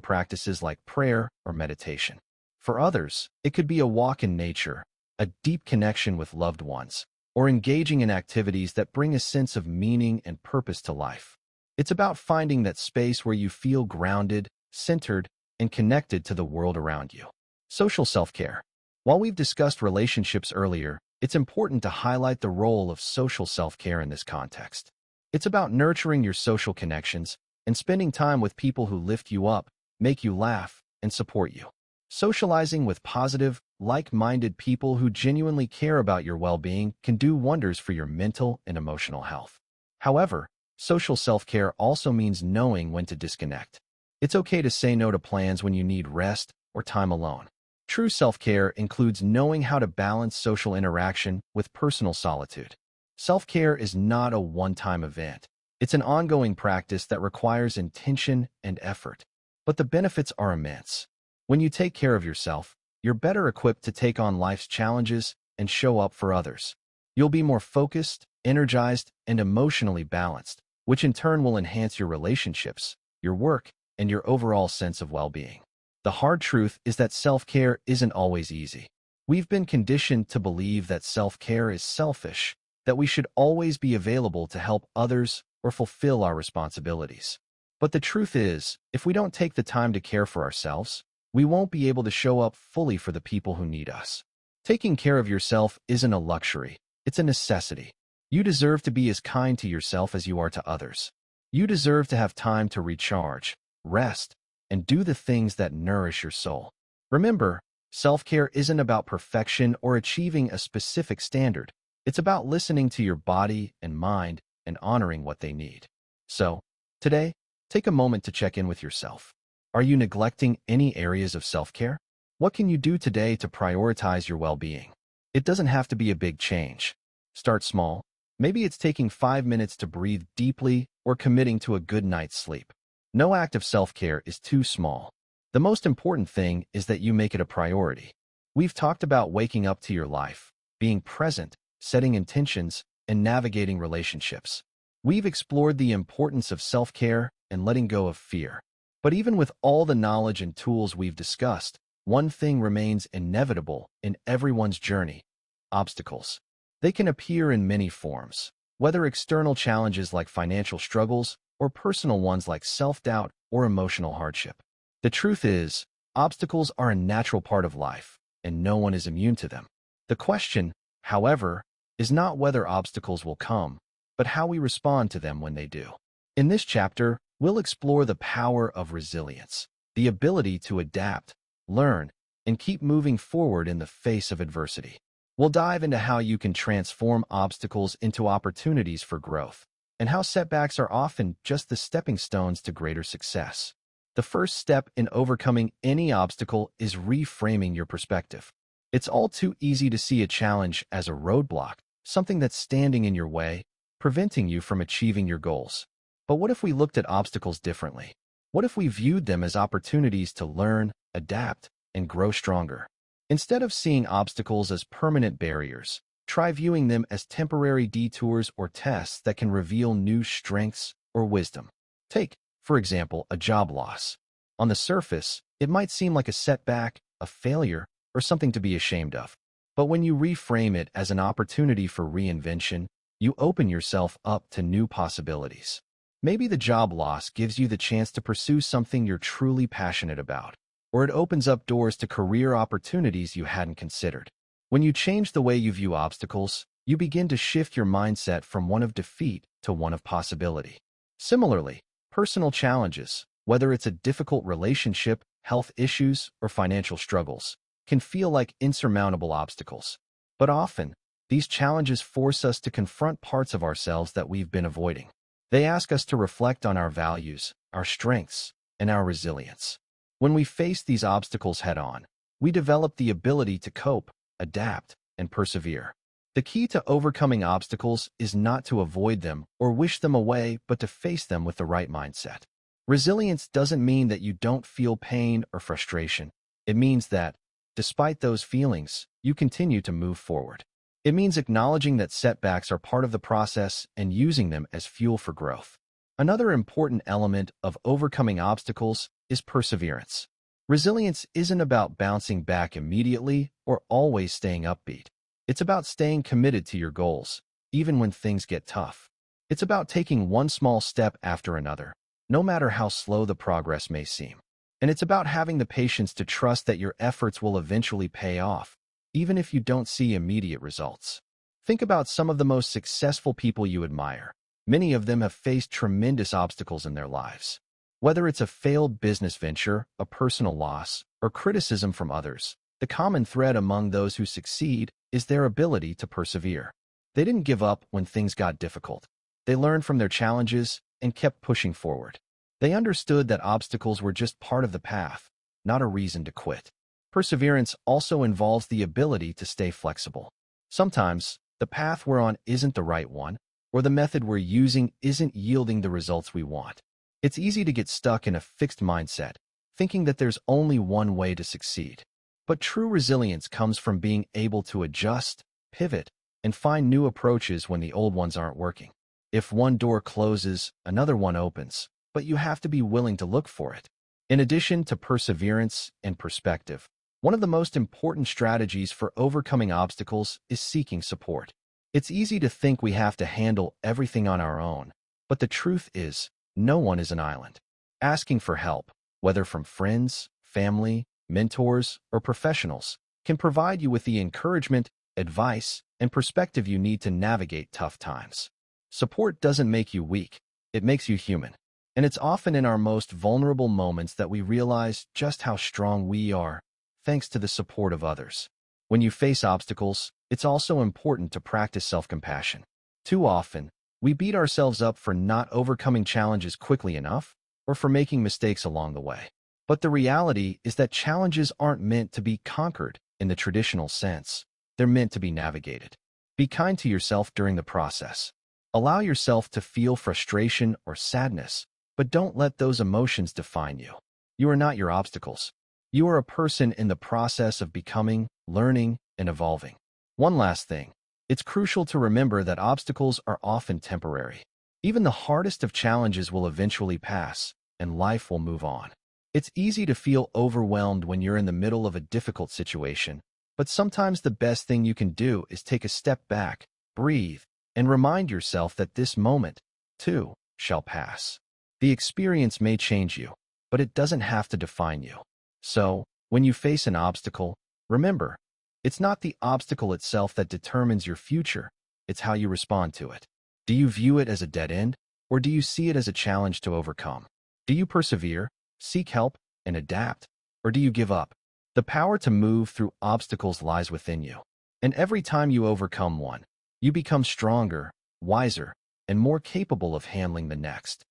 practices like prayer or meditation. For others, it could be a walk in nature, a deep connection with loved ones, or engaging in activities that bring a sense of meaning and purpose to life. It's about finding that space where you feel grounded, centered, and connected to the world around you. Social self-care. While we've discussed relationships earlier, it's important to highlight the role of social self-care in this context. It's about nurturing your social connections and spending time with people who lift you up, make you laugh, and support you. Socializing with positive, like-minded people who genuinely care about your well-being can do wonders for your mental and emotional health. However, social self-care also means knowing when to disconnect. It's okay to say no to plans when you need rest or time alone. True self-care includes knowing how to balance social interaction with personal solitude. Self-care is not a one-time event. It's an ongoing practice that requires intention and effort. But the benefits are immense. When you take care of yourself, you're better equipped to take on life's challenges and show up for others. You'll be more focused, energized, and emotionally balanced, which in turn will enhance your relationships, your work, and your overall sense of well-being. The hard truth is that self-care isn't always easy. We've been conditioned to believe that self-care is selfish, that we should always be available to help others or fulfill our responsibilities. But the truth is, if we don't take the time to care for ourselves, we won't be able to show up fully for the people who need us. Taking care of yourself isn't a luxury, it's a necessity. You deserve to be as kind to yourself as you are to others. You deserve to have time to recharge, rest, and do the things that nourish your soul. Remember, self-care isn't about perfection or achieving a specific standard. It's about listening to your body and mind and honoring what they need. So, today, take a moment to check in with yourself. Are you neglecting any areas of self-care? What can you do today to prioritize your well-being? It doesn't have to be a big change. Start small. Maybe it's taking 5 minutes to breathe deeply or committing to a good night's sleep. No act of self-care is too small. The most important thing is that you make it a priority. We've talked about waking up to your life, being present, setting intentions, and navigating relationships. We've explored the importance of self-care and letting go of fear. But even with all the knowledge and tools we've discussed, one thing remains inevitable in everyone's journey: obstacles. They can appear in many forms, whether external challenges like financial struggles or personal ones like self-doubt or emotional hardship. The truth is, obstacles are a natural part of life, and no one is immune to them. The question, however, is not whether obstacles will come, but how we respond to them when they do. In this chapter, we'll explore the power of resilience, the ability to adapt, learn, and keep moving forward in the face of adversity. We'll dive into how you can transform obstacles into opportunities for growth, and how setbacks are often just the stepping stones to greater success. The first step in overcoming any obstacle is reframing your perspective. It's all too easy to see a challenge as a roadblock, something that's standing in your way, preventing you from achieving your goals. But what if we looked at obstacles differently? What if we viewed them as opportunities to learn, adapt, and grow stronger? Instead of seeing obstacles as permanent barriers, try viewing them as temporary detours or tests that can reveal new strengths or wisdom. Take, for example, a job loss. On the surface, it might seem like a setback, a failure, or something to be ashamed of. But when you reframe it as an opportunity for reinvention, you open yourself up to new possibilities. Maybe the job loss gives you the chance to pursue something you're truly passionate about, or it opens up doors to career opportunities you hadn't considered. When you change the way you view obstacles, you begin to shift your mindset from one of defeat to one of possibility. Similarly, personal challenges, whether it's a difficult relationship, health issues, or financial struggles, can feel like insurmountable obstacles. But often, these challenges force us to confront parts of ourselves that we've been avoiding. They ask us to reflect on our values, our strengths, and our resilience. When we face these obstacles head-on, we develop the ability to cope, adapt, and persevere. The key to overcoming obstacles is not to avoid them or wish them away, but to face them with the right mindset. Resilience doesn't mean that you don't feel pain or frustration. It means that, despite those feelings, you continue to move forward. It means acknowledging that setbacks are part of the process and using them as fuel for growth. Another important element of overcoming obstacles is perseverance. Resilience isn't about bouncing back immediately or always staying upbeat. It's about staying committed to your goals, even when things get tough. It's about taking one small step after another, no matter how slow the progress may seem. And it's about having the patience to trust that your efforts will eventually pay off, even if you don't see immediate results. Think about some of the most successful people you admire. Many of them have faced tremendous obstacles in their lives. Whether it's a failed business venture, a personal loss, or criticism from others, the common thread among those who succeed is their ability to persevere. They didn't give up when things got difficult. They learned from their challenges and kept pushing forward. They understood that obstacles were just part of the path, not a reason to quit. Perseverance also involves the ability to stay flexible. Sometimes, the path we're on isn't the right one, or the method we're using isn't yielding the results we want. It's easy to get stuck in a fixed mindset, thinking that there's only one way to succeed. But true resilience comes from being able to adjust, pivot, and find new approaches when the old ones aren't working. If one door closes, another one opens, but you have to be willing to look for it. In addition to perseverance and perspective, one of the most important strategies for overcoming obstacles is seeking support. It's easy to think we have to handle everything on our own, but the truth is, no one is an island. Asking for help, whether from friends, family, mentors, or professionals, can provide you with the encouragement, advice, and perspective you need to navigate tough times. Support doesn't make you weak, it makes you human. And it's often in our most vulnerable moments that we realize just how strong we are, thanks to the support of others. When you face obstacles, it's also important to practice self-compassion. Too often, we beat ourselves up for not overcoming challenges quickly enough, or for making mistakes along the way. But the reality is that challenges aren't meant to be conquered in the traditional sense. They're meant to be navigated. Be kind to yourself during the process. Allow yourself to feel frustration or sadness, but don't let those emotions define you. You are not your obstacles. You are a person in the process of becoming, learning, and evolving. One last thing. It's crucial to remember that obstacles are often temporary. Even the hardest of challenges will eventually pass, and life will move on. It's easy to feel overwhelmed when you're in the middle of a difficult situation, but sometimes the best thing you can do is take a step back, breathe, and remind yourself that this moment, too, shall pass. The experience may change you, but it doesn't have to define you. So, when you face an obstacle, remember, it's not the obstacle itself that determines your future, it's how you respond to it. Do you view it as a dead end, or do you see it as a challenge to overcome? Do you persevere, seek help, and adapt, or do you give up? The power to move through obstacles lies within you. And every time you overcome one, you become stronger, wiser, and more capable of handling the next.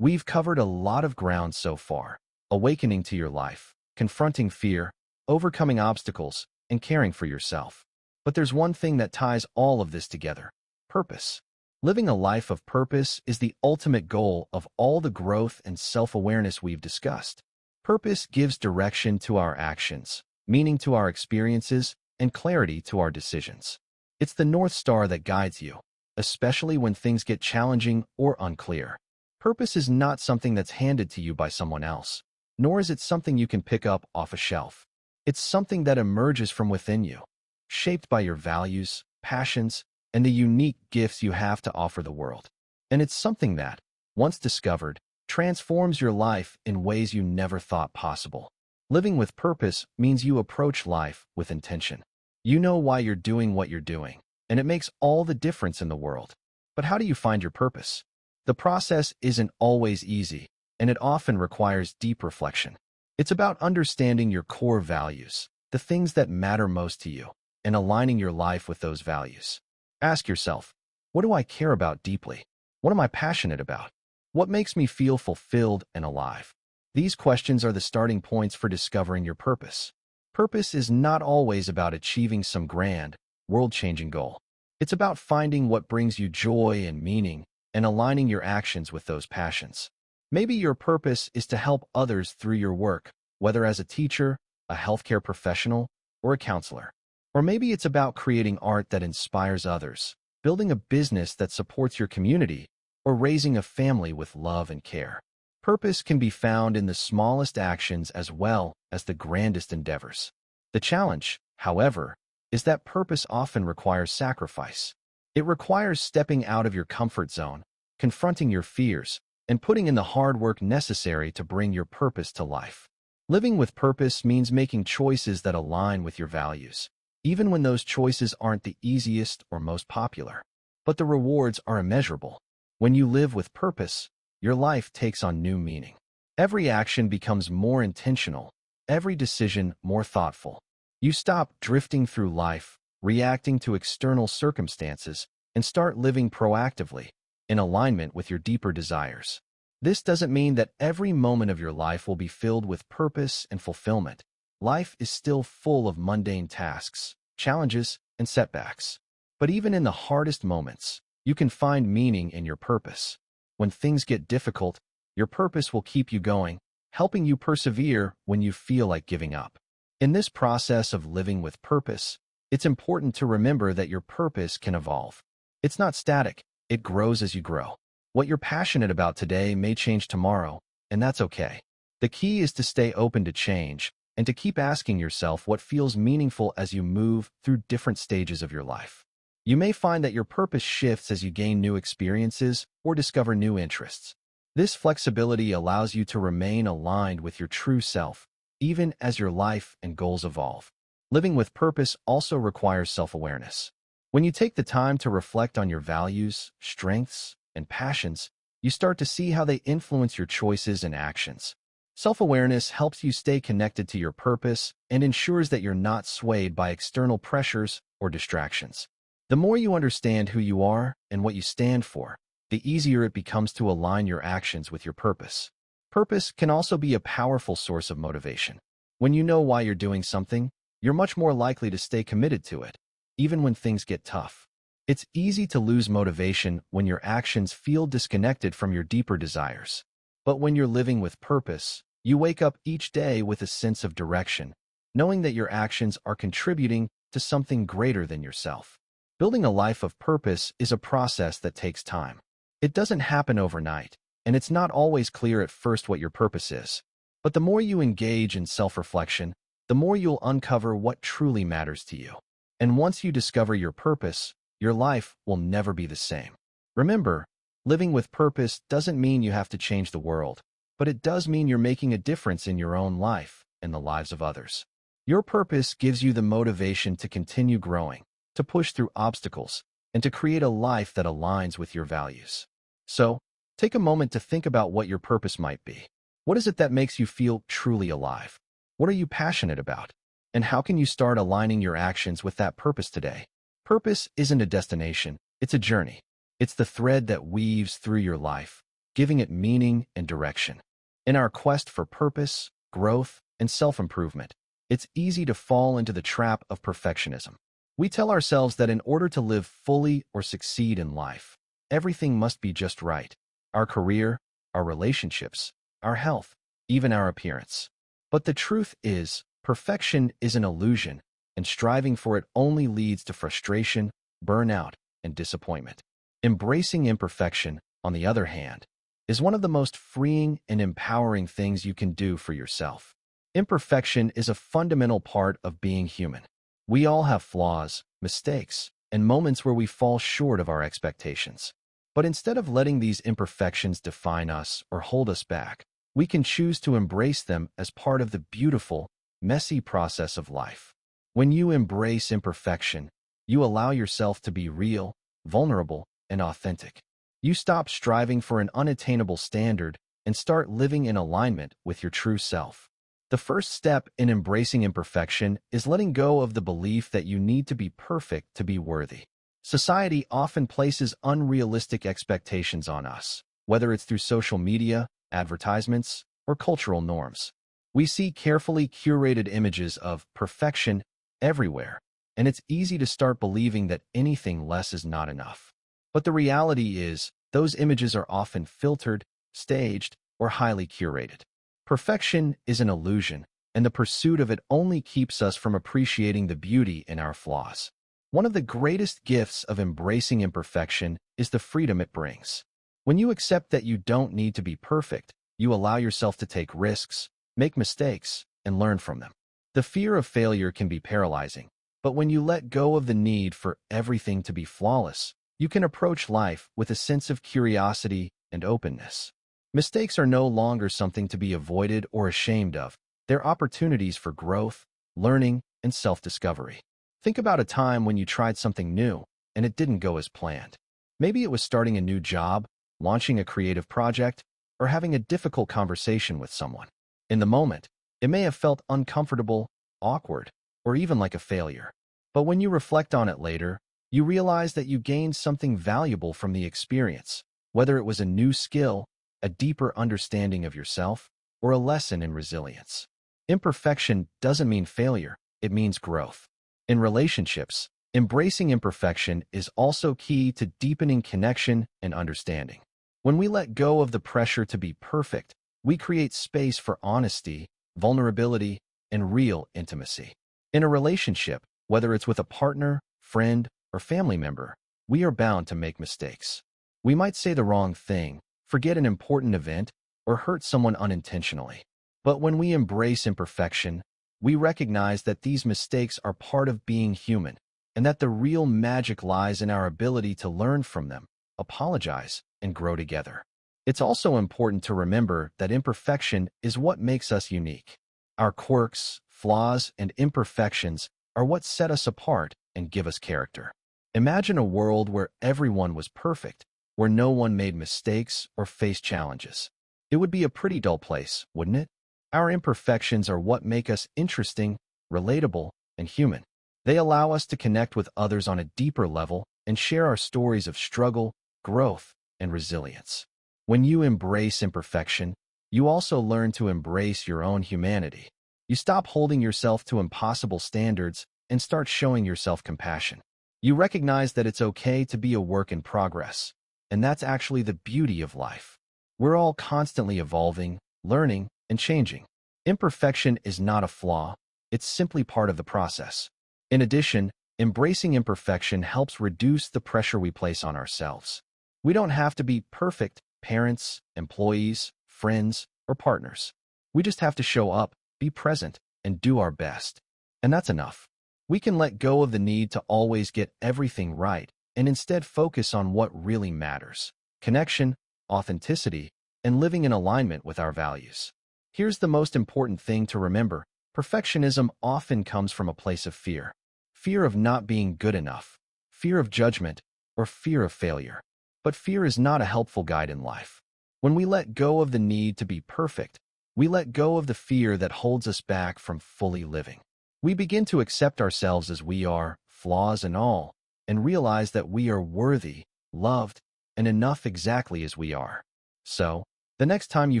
We've covered a lot of ground so far: awakening to your life, confronting fear, overcoming obstacles, and caring for yourself. But there's one thing that ties all of this together: purpose. Living a life of purpose is the ultimate goal of all the growth and self-awareness we've discussed. Purpose gives direction to our actions, meaning to our experiences, and clarity to our decisions. It's the North Star that guides you, especially when things get challenging or unclear. Purpose is not something that's handed to you by someone else, nor is it something you can pick up off a shelf. It's something that emerges from within you, shaped by your values, passions, and the unique gifts you have to offer the world. And it's something that, once discovered, transforms your life in ways you never thought possible. Living with purpose means you approach life with intention. You know why you're doing what you're doing, and it makes all the difference in the world. But how do you find your purpose? The process isn't always easy, and it often requires deep reflection. It's about understanding your core values, the things that matter most to you, and aligning your life with those values. Ask yourself, what do I care about deeply? What am I passionate about? What makes me feel fulfilled and alive? These questions are the starting points for discovering your purpose. Purpose is not always about achieving some grand, world-changing goal. It's about finding what brings you joy and meaning and aligning your actions with those passions. Maybe your purpose is to help others through your work, whether as a teacher, a healthcare professional, or a counselor. Or maybe it's about creating art that inspires others, building a business that supports your community, or raising a family with love and care. Purpose can be found in the smallest actions as well as the grandest endeavors. The challenge, however, is that purpose often requires sacrifice. It requires stepping out of your comfort zone, confronting your fears, and putting in the hard work necessary to bring your purpose to life. Living with purpose means making choices that align with your values, even when those choices aren't the easiest or most popular. But the rewards are immeasurable. When you live with purpose, your life takes on new meaning. Every action becomes more intentional, every decision more thoughtful. You stop drifting through life, reacting to external circumstances, and start living proactively, in alignment with your deeper desires. This doesn't mean that every moment of your life will be filled with purpose and fulfillment. Life is still full of mundane tasks, challenges, and setbacks. But even in the hardest moments, you can find meaning in your purpose. When things get difficult, your purpose will keep you going, helping you persevere when you feel like giving up. In this process of living with purpose, it's important to remember that your purpose can evolve. It's not static, it grows as you grow. What you're passionate about today may change tomorrow, and that's okay. The key is to stay open to change and to keep asking yourself what feels meaningful as you move through different stages of your life. You may find that your purpose shifts as you gain new experiences or discover new interests. This flexibility allows you to remain aligned with your true self, even as your life and goals evolve. Living with purpose also requires self-awareness. When you take the time to reflect on your values, strengths, and passions, you start to see how they influence your choices and actions. Self-awareness helps you stay connected to your purpose and ensures that you're not swayed by external pressures or distractions. The more you understand who you are and what you stand for, the easier it becomes to align your actions with your purpose. Purpose can also be a powerful source of motivation. When you know why you're doing something, you're much more likely to stay committed to it, even when things get tough. It's easy to lose motivation when your actions feel disconnected from your deeper desires. But when you're living with purpose, you wake up each day with a sense of direction, knowing that your actions are contributing to something greater than yourself. Building a life of purpose is a process that takes time. It doesn't happen overnight, and it's not always clear at first what your purpose is. But the more you engage in self-reflection, the more you'll uncover what truly matters to you. And once you discover your purpose, your life will never be the same. Remember, living with purpose doesn't mean you have to change the world, but it does mean you're making a difference in your own life and the lives of others. Your purpose gives you the motivation to continue growing, to push through obstacles, and to create a life that aligns with your values. So, take a moment to think about what your purpose might be. What is it that makes you feel truly alive? What are you passionate about? And how can you start aligning your actions with that purpose today? Purpose isn't a destination, it's a journey. It's the thread that weaves through your life, giving it meaning and direction. In our quest for purpose, growth, and self-improvement, it's easy to fall into the trap of perfectionism. We tell ourselves that in order to live fully or succeed in life, everything must be just right. Our career, our relationships, our health, even our appearance. But the truth is, perfection is an illusion, and striving for it only leads to frustration, burnout, and disappointment. Embracing imperfection, on the other hand, is one of the most freeing and empowering things you can do for yourself. Imperfection is a fundamental part of being human. We all have flaws, mistakes, and moments where we fall short of our expectations. But instead of letting these imperfections define us or hold us back, we can choose to embrace them as part of the beautiful, messy process of life. When you embrace imperfection, you allow yourself to be real, vulnerable, and authentic. You stop striving for an unattainable standard and start living in alignment with your true self. The first step in embracing imperfection is letting go of the belief that you need to be perfect to be worthy. Society often places unrealistic expectations on us, whether it's through social media, advertisements, or cultural norms. We see carefully curated images of perfection everywhere, and it's easy to start believing that anything less is not enough. But the reality is, those images are often filtered, staged, or highly curated. Perfection is an illusion, and the pursuit of it only keeps us from appreciating the beauty in our flaws. One of the greatest gifts of embracing imperfection is the freedom it brings. When you accept that you don't need to be perfect, you allow yourself to take risks, make mistakes, and learn from them. The fear of failure can be paralyzing, but when you let go of the need for everything to be flawless, you can approach life with a sense of curiosity and openness. Mistakes are no longer something to be avoided or ashamed of. They're opportunities for growth, learning, and self-discovery. Think about a time when you tried something new and it didn't go as planned. Maybe it was starting a new job, launching a creative project, or having a difficult conversation with someone. In the moment, it may have felt uncomfortable, awkward, or even like a failure. But when you reflect on it later, you realize that you gained something valuable from the experience, whether it was a new skill, a deeper understanding of yourself, or a lesson in resilience. Imperfection doesn't mean failure, it means growth. In relationships, embracing imperfection is also key to deepening connection and understanding. When we let go of the pressure to be perfect, we create space for honesty, vulnerability, and real intimacy. In a relationship, whether it's with a partner, friend, or family member, we are bound to make mistakes. We might say the wrong thing, forget an important event, or hurt someone unintentionally. But when we embrace imperfection, we recognize that these mistakes are part of being human, and that the real magic lies in our ability to learn from them, apologize, and grow together. It's also important to remember that imperfection is what makes us unique. Our quirks, flaws, and imperfections are what set us apart and give us character. Imagine a world where everyone was perfect, where no one made mistakes or faced challenges. It would be a pretty dull place, wouldn't it? Our imperfections are what make us interesting, relatable, and human. They allow us to connect with others on a deeper level and share our stories of struggle, growth, and resilience. When you embrace imperfection, you also learn to embrace your own humanity. You stop holding yourself to impossible standards and start showing yourself compassion. You recognize that it's okay to be a work in progress, and that's actually the beauty of life. We're all constantly evolving, learning, and changing. Imperfection is not a flaw, it's simply part of the process. In addition, embracing imperfection helps reduce the pressure we place on ourselves. We don't have to be perfect parents, employees, friends, or partners. We just have to show up, be present, and do our best. And that's enough. We can let go of the need to always get everything right and instead focus on what really matters: connection, authenticity, and living in alignment with our values. Here's the most important thing to remember: perfectionism often comes from a place of fear. Fear of not being good enough, fear of judgment, or fear of failure. But fear is not a helpful guide in life. When we let go of the need to be perfect, we let go of the fear that holds us back from fully living. We begin to accept ourselves as we are, flaws and all, and realize that we are worthy, loved, and enough exactly as we are. So, the next time you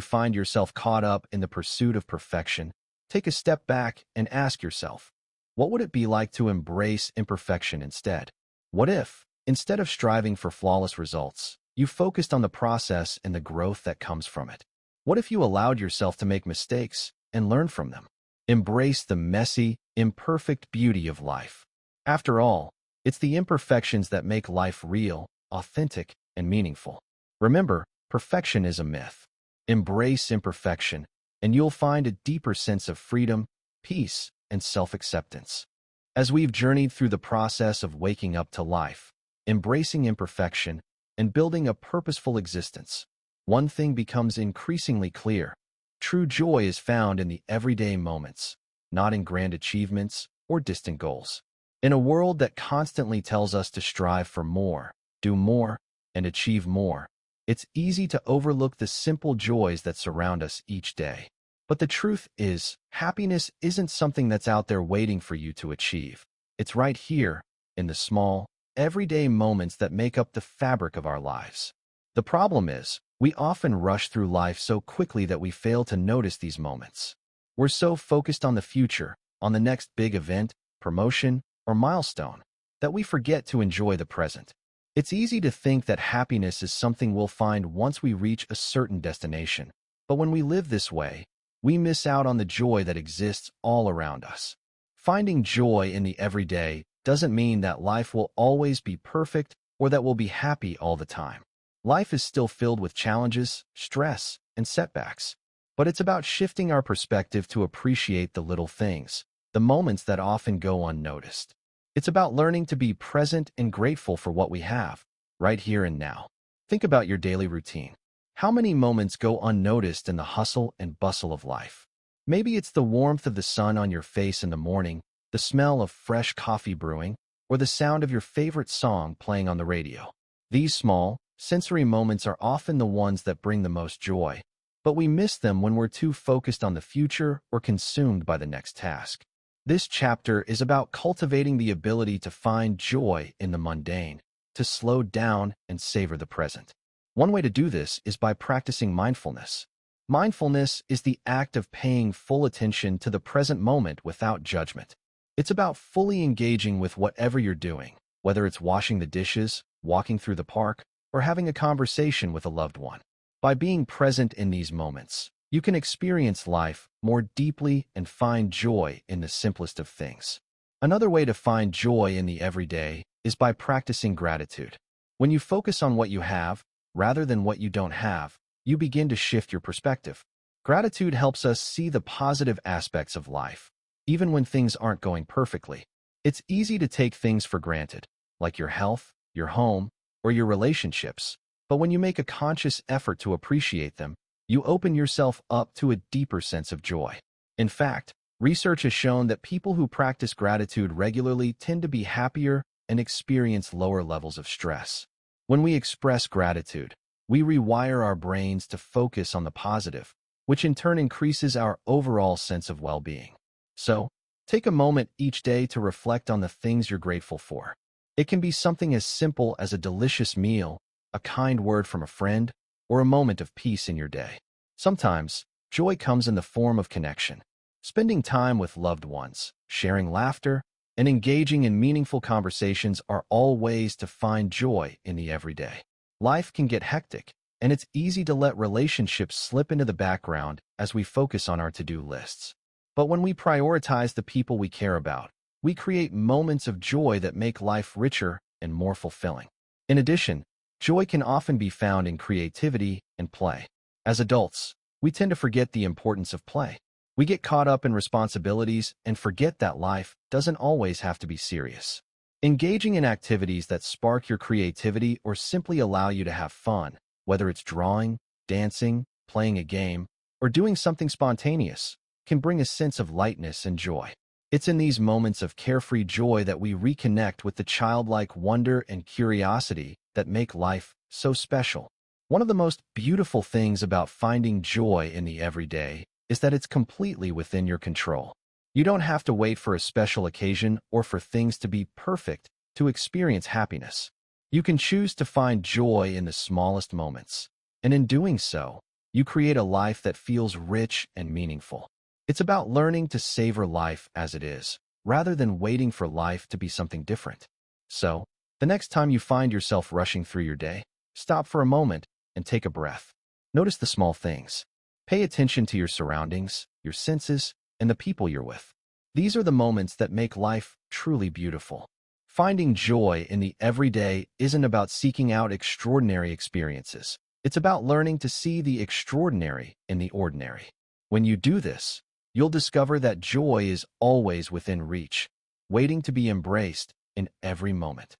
find yourself caught up in the pursuit of perfection, take a step back and ask yourself, what would it be like to embrace imperfection instead? What if, instead of striving for flawless results, you focused on the process and the growth that comes from it? What if you allowed yourself to make mistakes and learn from them? Embrace the messy, imperfect beauty of life. After all, it's the imperfections that make life real, authentic, and meaningful. Remember, perfection is a myth. Embrace imperfection, and you'll find a deeper sense of freedom, peace, and self-acceptance. As we've journeyed through the process of waking up to life, embracing imperfection, and building a purposeful existence, one thing becomes increasingly clear: true joy is found in the everyday moments, not in grand achievements or distant goals. In a world that constantly tells us to strive for more, do more, and achieve more, it's easy to overlook the simple joys that surround us each day. But the truth is, happiness isn't something that's out there waiting for you to achieve. It's right here, in the small, everyday moments that make up the fabric of our lives. The problem is, we often rush through life so quickly that we fail to notice these moments. We're so focused on the future, on the next big event, promotion, or milestone, that we forget to enjoy the present. It's easy to think that happiness is something we'll find once we reach a certain destination. But when we live this way, we miss out on the joy that exists all around us. Finding joy in the everyday doesn't mean that life will always be perfect or that we'll be happy all the time. Life is still filled with challenges, stress, and setbacks. But it's about shifting our perspective to appreciate the little things, the moments that often go unnoticed. It's about learning to be present and grateful for what we have, right here and now. Think about your daily routine. How many moments go unnoticed in the hustle and bustle of life? Maybe it's the warmth of the sun on your face in the morning, the smell of fresh coffee brewing, or the sound of your favorite song playing on the radio. These small, sensory moments are often the ones that bring the most joy, but we miss them when we're too focused on the future or consumed by the next task. This chapter is about cultivating the ability to find joy in the mundane, to slow down and savor the present. One way to do this is by practicing mindfulness. Mindfulness is the act of paying full attention to the present moment without judgment. It's about fully engaging with whatever you're doing, whether it's washing the dishes, walking through the park, or having a conversation with a loved one. By being present in these moments, you can experience life more deeply and find joy in the simplest of things. Another way to find joy in the everyday is by practicing gratitude. When you focus on what you have, rather than what you don't have, you begin to shift your perspective. Gratitude helps us see the positive aspects of life, even when things aren't going perfectly. It's easy to take things for granted, like your health, your home, or your relationships. But when you make a conscious effort to appreciate them, you open yourself up to a deeper sense of joy. In fact, research has shown that people who practice gratitude regularly tend to be happier and experience lower levels of stress. When we express gratitude, we rewire our brains to focus on the positive, which in turn increases our overall sense of well-being. So, take a moment each day to reflect on the things you're grateful for. It can be something as simple as a delicious meal, a kind word from a friend, or a moment of peace in your day. Sometimes, joy comes in the form of connection. Spending time with loved ones, sharing laughter, and engaging in meaningful conversations are all ways to find joy in the everyday. Life can get hectic, and it's easy to let relationships slip into the background as we focus on our to-do lists. But when we prioritize the people we care about, we create moments of joy that make life richer and more fulfilling. In addition, joy can often be found in creativity and play. As adults, we tend to forget the importance of play. We get caught up in responsibilities and forget that life doesn't always have to be serious. Engaging in activities that spark your creativity or simply allow you to have fun, whether it's drawing, dancing, playing a game, or doing something spontaneous, can bring a sense of lightness and joy. It's in these moments of carefree joy that we reconnect with the childlike wonder and curiosity that make life so special. One of the most beautiful things about finding joy in the everyday is that it's completely within your control. You don't have to wait for a special occasion or for things to be perfect to experience happiness. You can choose to find joy in the smallest moments, and in doing so, you create a life that feels rich and meaningful. It's about learning to savor life as it is, rather than waiting for life to be something different. So, the next time you find yourself rushing through your day, stop for a moment and take a breath. Notice the small things. Pay attention to your surroundings, your senses, and the people you're with. These are the moments that make life truly beautiful. Finding joy in the everyday isn't about seeking out extraordinary experiences. It's about learning to see the extraordinary in the ordinary. When you do this, you'll discover that joy is always within reach, waiting to be embraced in every moment.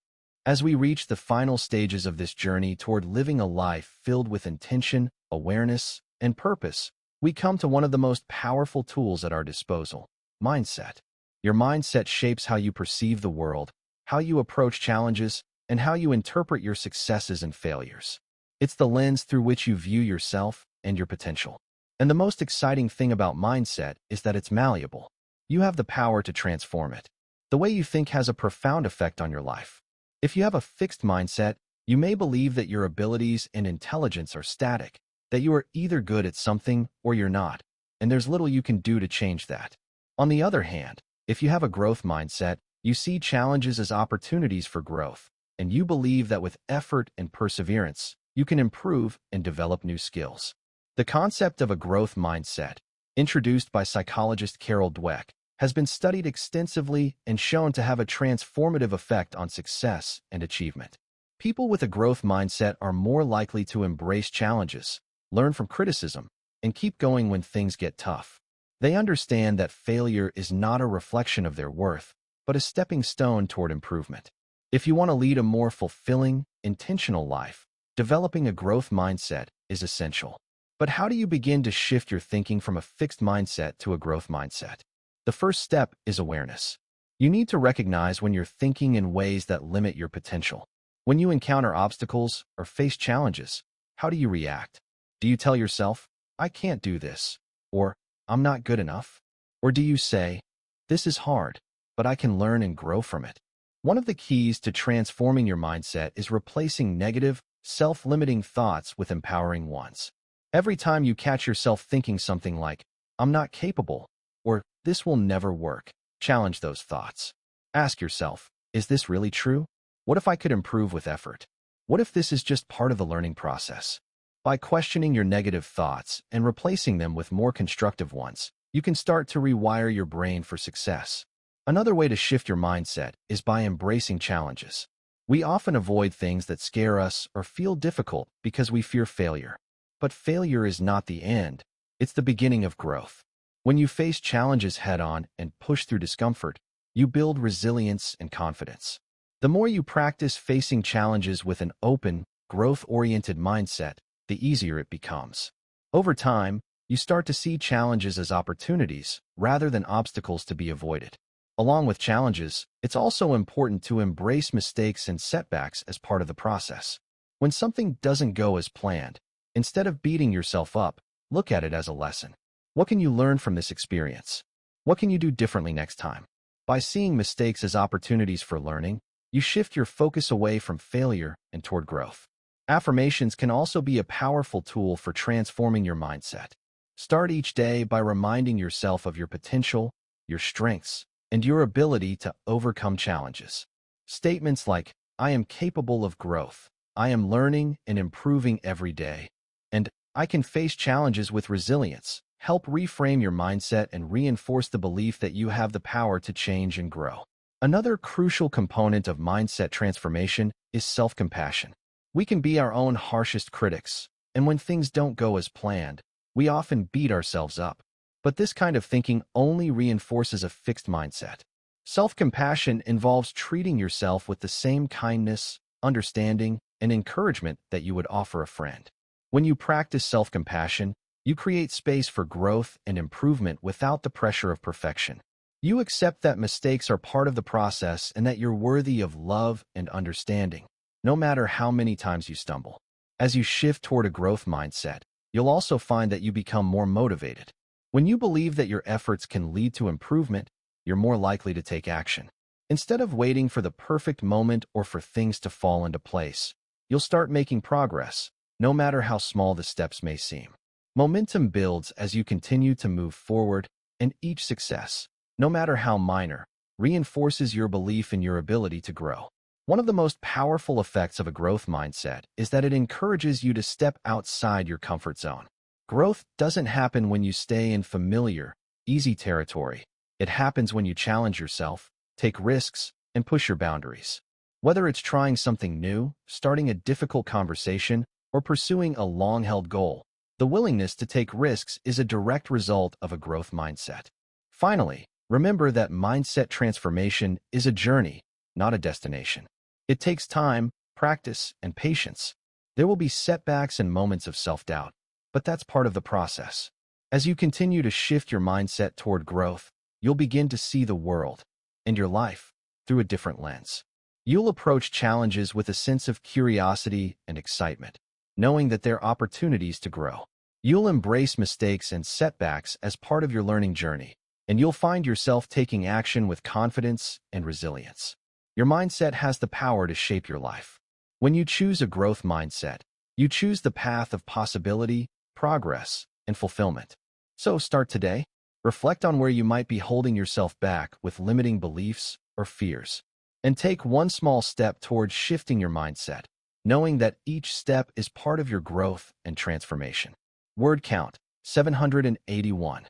As we reach the final stages of this journey toward living a life filled with intention, awareness, and purpose, we come to one of the most powerful tools at our disposal: mindset. Your mindset shapes how you perceive the world, how you approach challenges, and how you interpret your successes and failures. It's the lens through which you view yourself and your potential. And the most exciting thing about mindset is that it's malleable. You have the power to transform it. The way you think has a profound effect on your life. If you have a fixed mindset, you may believe that your abilities and intelligence are static, that you are either good at something or you're not, and there's little you can do to change that. On the other hand, if you have a growth mindset, you see challenges as opportunities for growth, and you believe that with effort and perseverance, you can improve and develop new skills. The concept of a growth mindset, introduced by psychologist Carol Dweck, has been studied extensively and shown to have a transformative effect on success and achievement. People with a growth mindset are more likely to embrace challenges, learn from criticism, and keep going when things get tough. They understand that failure is not a reflection of their worth, but a stepping stone toward improvement. If you want to lead a more fulfilling, intentional life, developing a growth mindset is essential. But how do you begin to shift your thinking from a fixed mindset to a growth mindset? The first step is awareness. You need to recognize when you're thinking in ways that limit your potential. When you encounter obstacles or face challenges, how do you react? Do you tell yourself, I can't do this, or I'm not good enough? Or do you say, this is hard, but I can learn and grow from it? One of the keys to transforming your mindset is replacing negative, self-limiting thoughts with empowering ones. Every time you catch yourself thinking something like, I'm not capable, or this will never work, challenge those thoughts. Ask yourself, is this really true? What if I could improve with effort? What if this is just part of the learning process? By questioning your negative thoughts and replacing them with more constructive ones, you can start to rewire your brain for success. Another way to shift your mindset is by embracing challenges. We often avoid things that scare us or feel difficult because we fear failure. But failure is not the end. It's the beginning of growth. When you face challenges head-on and push through discomfort, you build resilience and confidence. The more you practice facing challenges with an open, growth-oriented mindset, the easier it becomes. Over time, you start to see challenges as opportunities rather than obstacles to be avoided. Along with challenges, it's also important to embrace mistakes and setbacks as part of the process. When something doesn't go as planned, instead of beating yourself up, look at it as a lesson. What can you learn from this experience? What can you do differently next time? By seeing mistakes as opportunities for learning, you shift your focus away from failure and toward growth. Affirmations can also be a powerful tool for transforming your mindset. Start each day by reminding yourself of your potential, your strengths, and your ability to overcome challenges. Statements like, I am capable of growth, I am learning and improving every day, and I can face challenges with resilience, help reframe your mindset and reinforce the belief that you have the power to change and grow. Another crucial component of mindset transformation is self-compassion. We can be our own harshest critics, and when things don't go as planned, we often beat ourselves up. But this kind of thinking only reinforces a fixed mindset. Self-compassion involves treating yourself with the same kindness, understanding, and encouragement that you would offer a friend. When you practice self-compassion, you create space for growth and improvement without the pressure of perfection. You accept that mistakes are part of the process and that you're worthy of love and understanding, no matter how many times you stumble. As you shift toward a growth mindset, you'll also find that you become more motivated. When you believe that your efforts can lead to improvement, you're more likely to take action. Instead of waiting for the perfect moment or for things to fall into place, you'll start making progress, no matter how small the steps may seem. Momentum builds as you continue to move forward, and each success, no matter how minor, reinforces your belief in your ability to grow. One of the most powerful effects of a growth mindset is that it encourages you to step outside your comfort zone. Growth doesn't happen when you stay in familiar, easy territory. It happens when you challenge yourself, take risks, and push your boundaries. Whether it's trying something new, starting a difficult conversation, or pursuing a long-held goal, the willingness to take risks is a direct result of a growth mindset. Finally, remember that mindset transformation is a journey, not a destination. It takes time, practice, and patience. There will be setbacks and moments of self-doubt, but that's part of the process. As you continue to shift your mindset toward growth, you'll begin to see the world and your life through a different lens. You'll approach challenges with a sense of curiosity and excitement, knowing that they're opportunities to grow. You'll embrace mistakes and setbacks as part of your learning journey, and you'll find yourself taking action with confidence and resilience. Your mindset has the power to shape your life. When you choose a growth mindset, you choose the path of possibility, progress, and fulfillment. So start today. Reflect on where you might be holding yourself back with limiting beliefs or fears, and take one small step towards shifting your mindset, knowing that each step is part of your growth and transformation. Word count, 781.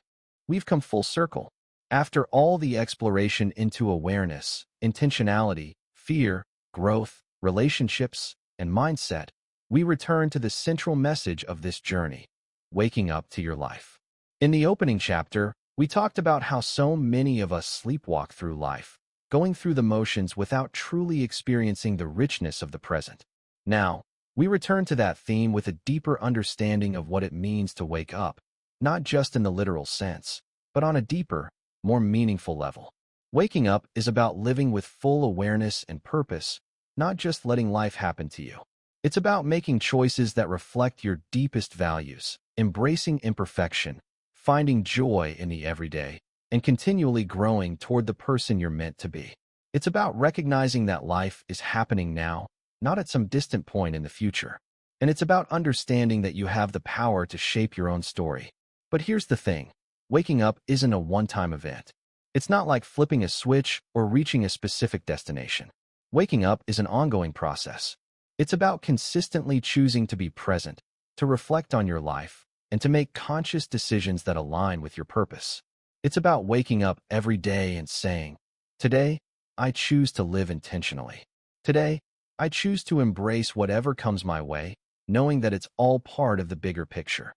We've come full circle. After all the exploration into awareness, intentionality, fear, growth, relationships, and mindset, we return to the central message of this journey: waking up to your life. In the opening chapter, we talked about how so many of us sleepwalk through life, going through the motions without truly experiencing the richness of the present. Now, we return to that theme with a deeper understanding of what it means to wake up, not just in the literal sense, but on a deeper, more meaningful level. Waking up is about living with full awareness and purpose, not just letting life happen to you. It's about making choices that reflect your deepest values, embracing imperfection, finding joy in the everyday, and continually growing toward the person you're meant to be. It's about recognizing that life is happening now, not at some distant point in the future. And it's about understanding that you have the power to shape your own story. But here's the thing. Waking up isn't a one-time event. It's not like flipping a switch or reaching a specific destination. Waking up is an ongoing process. It's about consistently choosing to be present, to reflect on your life, and to make conscious decisions that align with your purpose. It's about waking up every day and saying, "Today, I choose to live intentionally. Today, I choose to embrace whatever comes my way, knowing that it's all part of the bigger picture."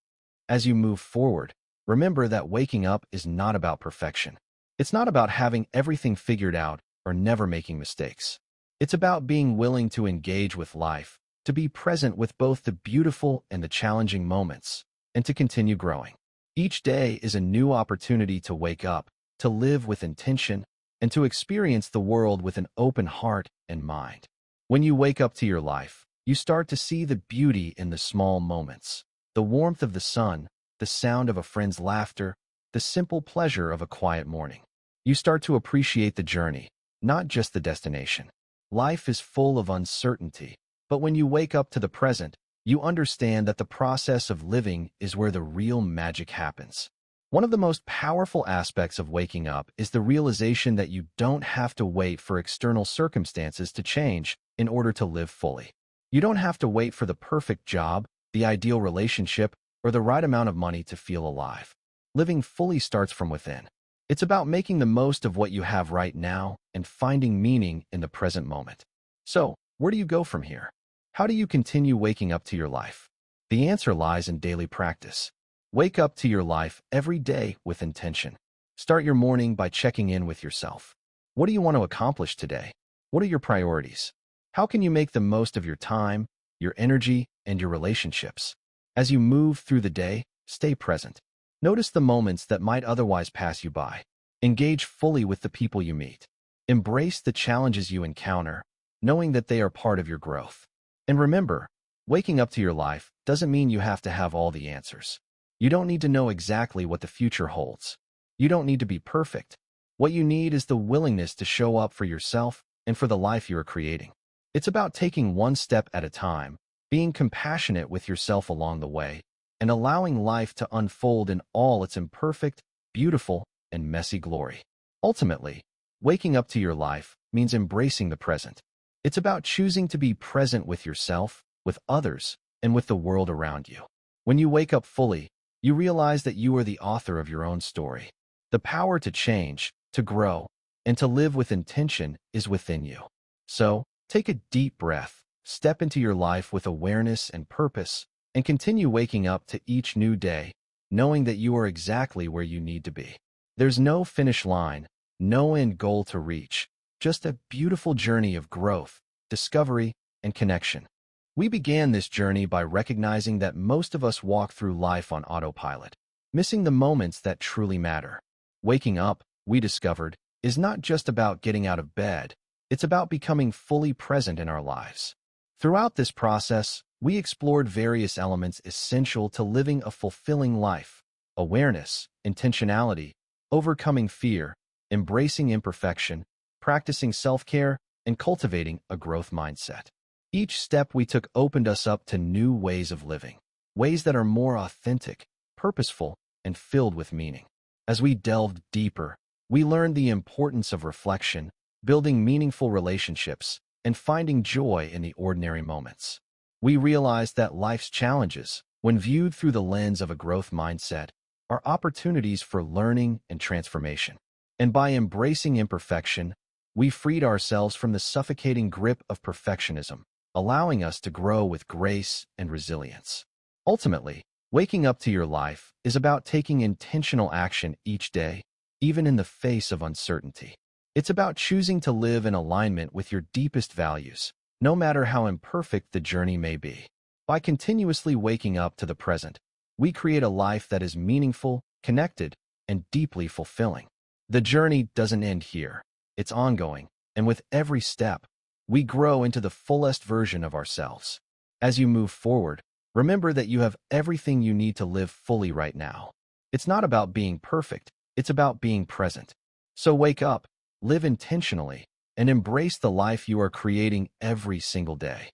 As you move forward, remember that waking up is not about perfection. It's not about having everything figured out or never making mistakes. It's about being willing to engage with life, to be present with both the beautiful and the challenging moments, and to continue growing. Each day is a new opportunity to wake up, to live with intention, and to experience the world with an open heart and mind. When you wake up to your life, you start to see the beauty in the small moments, the warmth of the sun, the sound of a friend's laughter, the simple pleasure of a quiet morning. You start to appreciate the journey, not just the destination. Life is full of uncertainty, but when you wake up to the present, you understand that the process of living is where the real magic happens. One of the most powerful aspects of waking up is the realization that you don't have to wait for external circumstances to change in order to live fully. You don't have to wait for the perfect job, the ideal relationship, or the right amount of money to feel alive. Living fully starts from within. It's about making the most of what you have right now and finding meaning in the present moment. So, where do you go from here? How do you continue waking up to your life? The answer lies in daily practice. Wake up to your life every day with intention. Start your morning by checking in with yourself. What do you want to accomplish today? What are your priorities? How can you make the most of your time, your energy, and your relationships? As you move through the day, stay present. Notice the moments that might otherwise pass you by. Engage fully with the people you meet. Embrace the challenges you encounter, knowing that they are part of your growth. And remember, waking up to your life doesn't mean you have to have all the answers. You don't need to know exactly what the future holds. You don't need to be perfect. What you need is the willingness to show up for yourself and for the life you are creating. It's about taking one step at a time, being compassionate with yourself along the way, and allowing life to unfold in all its imperfect, beautiful, and messy glory. Ultimately, waking up to your life means embracing the present. It's about choosing to be present with yourself, with others, and with the world around you. When you wake up fully, you realize that you are the author of your own story. The power to change, to grow, and to live with intention is within you. So, take a deep breath, step into your life with awareness and purpose, and continue waking up to each new day, knowing that you are exactly where you need to be. There's no finish line, no end goal to reach, just a beautiful journey of growth, discovery, and connection. We began this journey by recognizing that most of us walk through life on autopilot, missing the moments that truly matter. Waking up, we discovered, is not just about getting out of bed, it's about becoming fully present in our lives. Throughout this process, we explored various elements essential to living a fulfilling life: awareness, intentionality, overcoming fear, embracing imperfection, practicing self-care, and cultivating a growth mindset. Each step we took opened us up to new ways of living, ways that are more authentic, purposeful, and filled with meaning. As we delved deeper, we learned the importance of reflection, building meaningful relationships, and finding joy in the ordinary moments. We realized that life's challenges, when viewed through the lens of a growth mindset, are opportunities for learning and transformation. And by embracing imperfection, we freed ourselves from the suffocating grip of perfectionism, allowing us to grow with grace and resilience. Ultimately, waking up to your life is about taking intentional action each day, even in the face of uncertainty. It's about choosing to live in alignment with your deepest values, no matter how imperfect the journey may be. By continuously waking up to the present, we create a life that is meaningful, connected, and deeply fulfilling. The journey doesn't end here. It's ongoing, and with every step, we grow into the fullest version of ourselves. As you move forward, remember that you have everything you need to live fully right now. It's not about being perfect, it's about being present. So wake up, live intentionally, and embrace the life you are creating every single day.